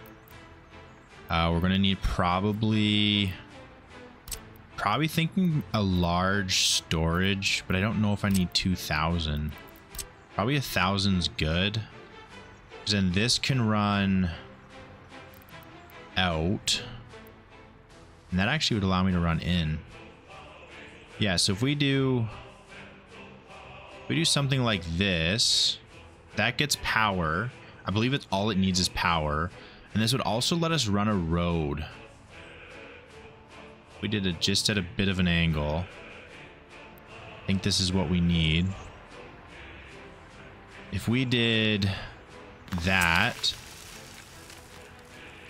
We're going to need probably thinking a large storage, but I don't know if I need 2,000. Probably 1,000's good. Then this can run out. And that actually would allow me to run in. Yeah, so if we do something like this, that gets power. I believe it's all it needs is power. And this would also let us run a road. We did it just at a bit of an angle. I think this is what we need. If we did that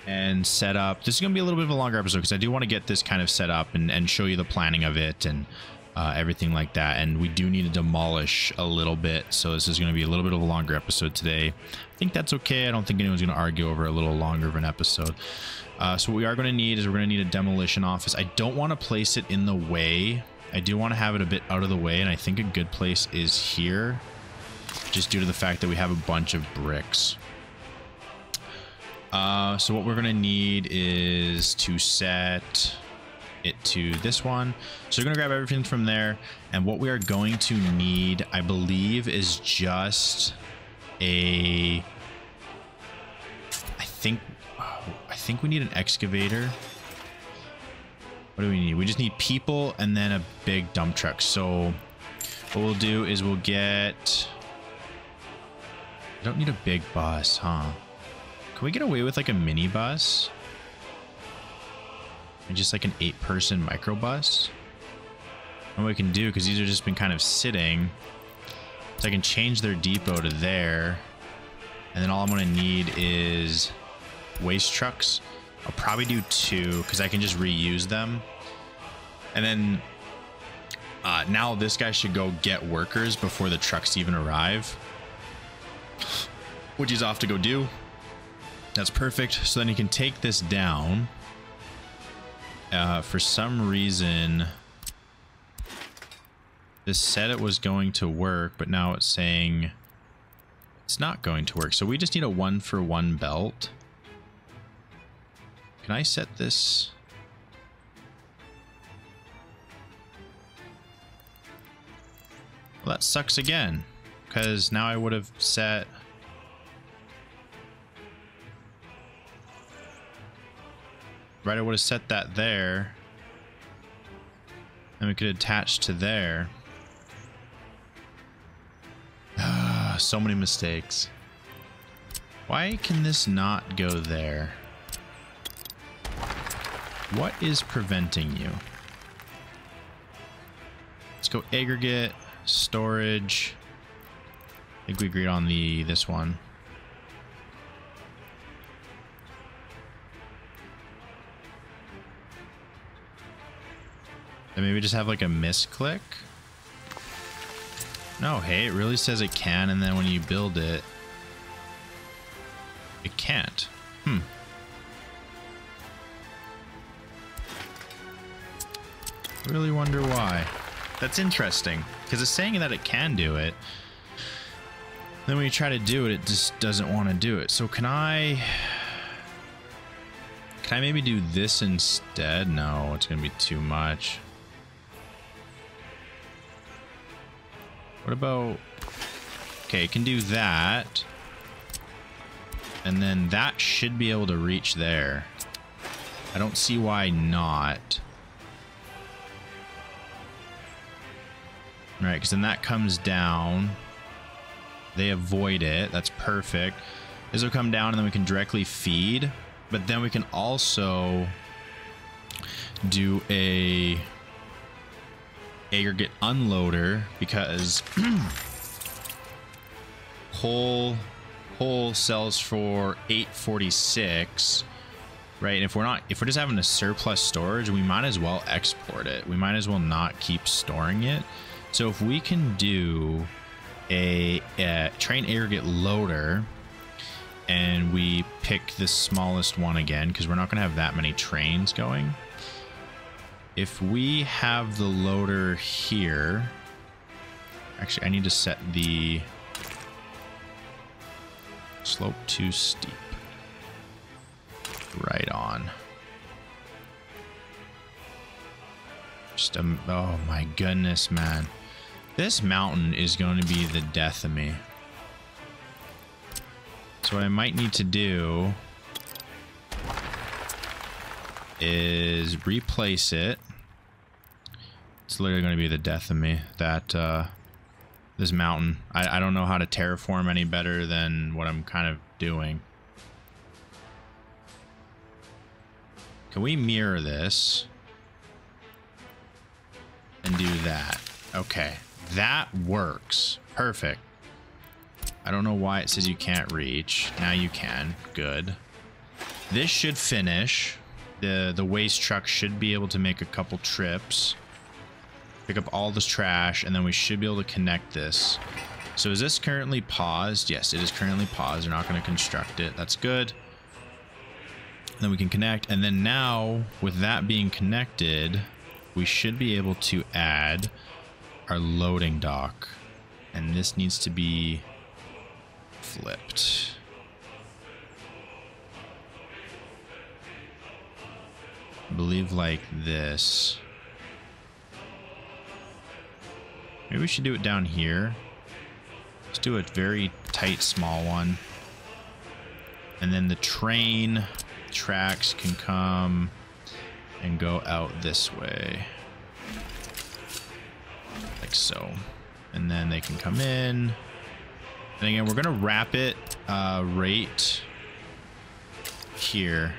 and set up, this is going to be a little bit of a longer episode because I do want to get this kind of set up and show you the planning of it and everything like that. And we do need to demolish a little bit, so this is going to be a little bit of a longer episode today. I think that's okay. I don't think anyone's going to argue over a little longer of an episode. So what we are going to need is we're going to need a demolition office. I don't want to place it in the way. I do want to have it a bit out of the way, and I think a good place is here, just due to the fact that we have a bunch of bricks. So what we're going to need is to set it to this one. So we're going to grab everything from there. And what we are going to need, I believe, is just a... I think we need an excavator. What do we need? We just need people and then a big dump truck. So what we'll do is we'll get... I don't need a big bus, huh? Can we get away with like a mini bus? And just like an 8-person microbus? And what we can do, because these have just been kind of sitting, so I can change their depot to there. And then all I'm going to need is waste trucks. I'll probably do 2 because I can just reuse them. And then now this guy should go get workers before the trucks even arrive, which he's off to go do. That's perfect. So then he can take this down. For some reason, this said it was going to work, but now it's saying it's not going to work. So we just need a 1-for-1 belt. Can I set this? Well, that sucks again, because now I would have set... Right, I would have set that there. And we could attach to there. So many mistakes. Why can this not go there? What is preventing you? Let's go aggregate, storage. I think we agreed on this one. And maybe just have like a misclick? No, hey, it really says it can, and then when you build it, it can't. Really wonder why. That's interesting, because it's saying that it can do it. Then when you try to do it, it just doesn't want to do it. So can I maybe do this instead? No, it's going to be too much. What about... Okay, it can do that. And then that should be able to reach there. I don't see why not. Right, because then that comes down. They avoid it. That's perfect. This will come down and then we can directly feed. But then we can also do a aggregate unloader because whole sells for 846, right? And if we're just having a surplus storage, we might as well export it. We might as well not keep storing it. So if we can do a train aggregate loader and we pick the smallest one again, because we're not going to have that many trains going. If we have the loader here, actually I need to set the slope too steep. Right on. Just oh my goodness, man. This mountain is going to be the death of me. So what I might need to do is replace it. It's literally going to be the death of me. That this mountain. I don't know how to terraform any better than what I'm kind of doing. Can we mirror this and do that? Okay, that works. Perfect. I don't know why it says you can't reach. Now you can. Good. This should finish. The waste truck should be able to make a couple trips, pick up all this trash, and then we should be able to connect this. So is this currently paused? Yes, it is currently paused. We're not going to construct it. That's good. Then we can connect, and then now with that being connected, we should be able to add our loading dock, and this needs to be flipped. I believe like this. Maybe we should do it down here. Let's do a very tight small one, and then the train tracks can come and go out this way like so, and then they can come in. And again, we're gonna wrap it right here.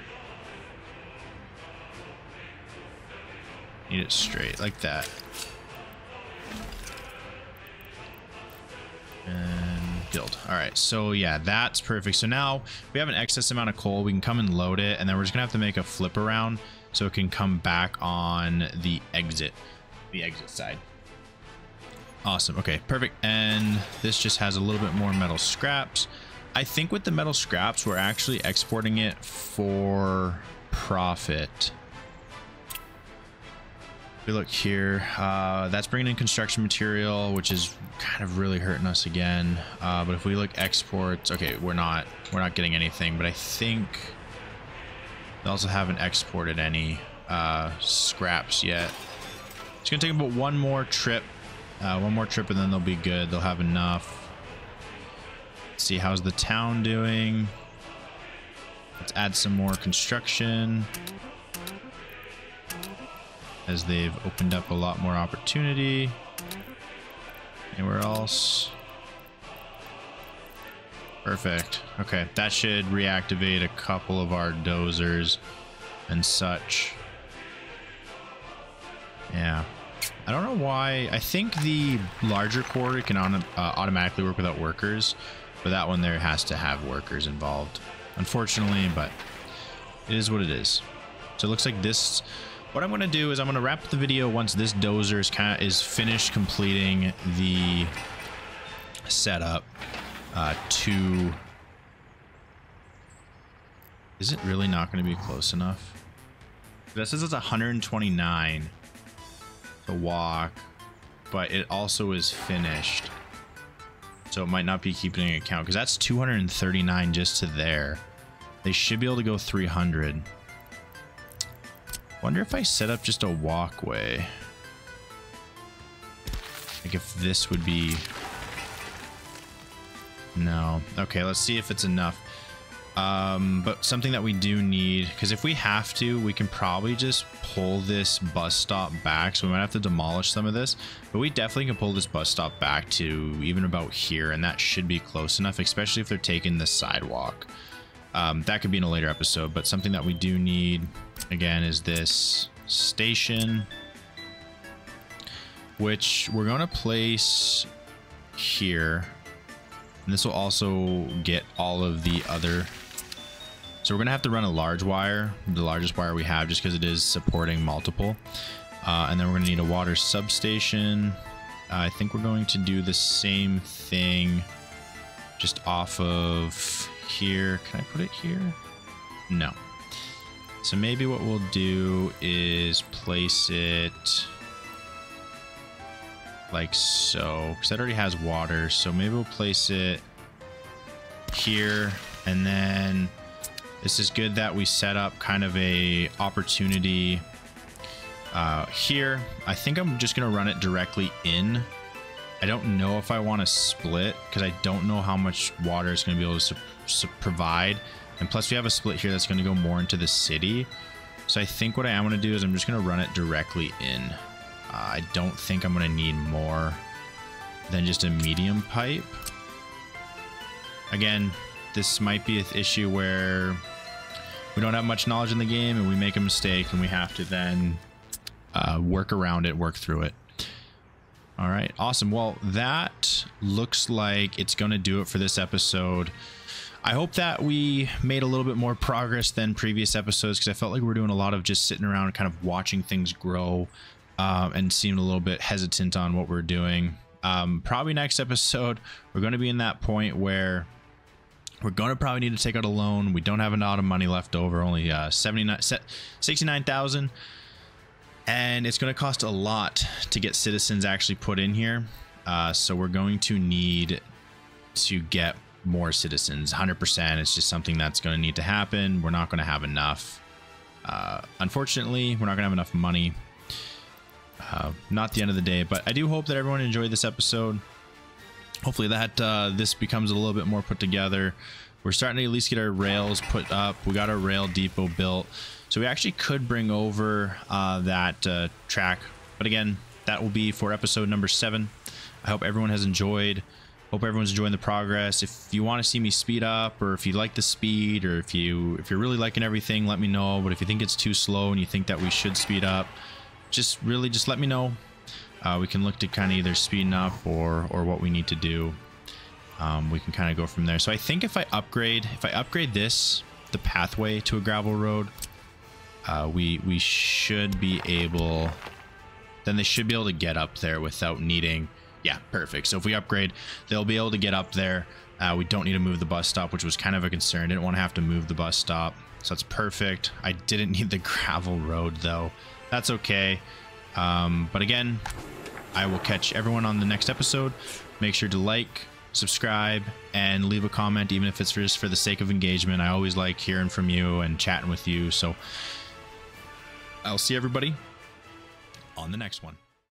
Need it straight like that. And build. All right, so yeah, that's perfect. So now we have an excess amount of coal. We can come and load it, and then we're just gonna have to make a flip around so it can come back on the exit side. Awesome. Okay, perfect. And this just has a little bit more metal scraps. I think with the metal scraps, we're actually exporting it for profit. We look here, that's bringing in construction material, which is kind of really hurting us again. But if we look exports, okay, we're not getting anything, but I think they also haven't exported any scraps yet. It's gonna take about one more trip and then they'll be good. They'll have enough. Let's see, how's the town doing? Let's add some more construction, as they've opened up a lot more opportunity. Anywhere else? Perfect. Okay, that should reactivate a couple of our dozers and such. Yeah. I don't know why. I think the larger quarter can automatically work without workers, but that one there has to have workers involved, unfortunately, but it is what it is. So it looks like this. What I'm going to do is I'm going to wrap up the video once this dozer is finished completing the setup to... Is it really not going to be close enough? This says it's 129 to walk, but it also is finished. So it might not be keeping an account, because that's 239 just to there. They should be able to go 300. Wonder if I set up just a walkway, like if this would be... No. Okay, let's see if it's enough. But something that we do need, because if we have to, we can probably just pull this bus stop back. So we might have to demolish some of this, but we definitely can pull this bus stop back to even about here, and that should be close enough, especially if they're taking the sidewalk. That could be in a later episode, but something that we do need, again, is this station, which we're going to place here. And this will also get all of the other. So we're going to have to run a large wire, the largest wire we have, just because it is supporting multiple. And then we're going to need a water substation. I think we're going to do the same thing just off of here. Can I put it here? No. So maybe what we'll do is place it like so, because that already has water. So maybe we'll place it here, and then this is good that we set up kind of a opportunity here. I think I'm just gonna run it directly in. I don't know if I want to split, because I don't know how much water it's going to be able to provide, and plus we have a split here that's going to go more into the city. So I think what I am going to do is I'm just going to run it directly in. I don't think I'm going to need more than just a medium pipe. Again, this might be an issue where we don't have much knowledge in the game and we make a mistake and we have to then work around it, work through it. All right, awesome. Well, that looks like it's going to do it for this episode. I hope that we made a little bit more progress than previous episodes, because I felt like we were doing a lot of just sitting around kind of watching things grow and seemed a little bit hesitant on what we're doing. Probably next episode, we're going to be in that point where we're going to probably need to take out a loan. We don't have a lot of money left over, only 69,000. And it's going to cost a lot to get citizens actually put in here. So we're going to need to get more citizens, 100%. It's just something that's going to need to happen. We're not going to have enough. Unfortunately, we're not going to have enough money. Not the end of the day, but I do hope that everyone enjoyed this episode. Hopefully that this becomes a little bit more put together. We're starting to at least get our rails put up. We got our rail depot built. So we actually could bring over that track. But again, that will be for episode number 7. I hope everyone has enjoyed. Hope everyone's enjoying the progress. If you want to see me speed up, or if you like the speed, or if you're really liking everything, let me know. But if you think it's too slow and you think that we should speed up, just let me know. We can look to kind of either speeding up or what we need to do. We can kind of go from there. So I think if I upgrade this, the pathway to a gravel road, we should be able, then they should be able to get up there without needing, yeah, perfect. So if we upgrade, they'll be able to get up there. We don't need to move the bus stop, which was kind of a concern. Didn't want to have to move the bus stop. So that's perfect. I didn't need the gravel road though. That's okay. But again, I will catch everyone on the next episode. Make sure to like, subscribe, and leave a comment, even if it's just for the sake of engagement. I always like hearing from you and chatting with you. So I'll see everybody on the next one.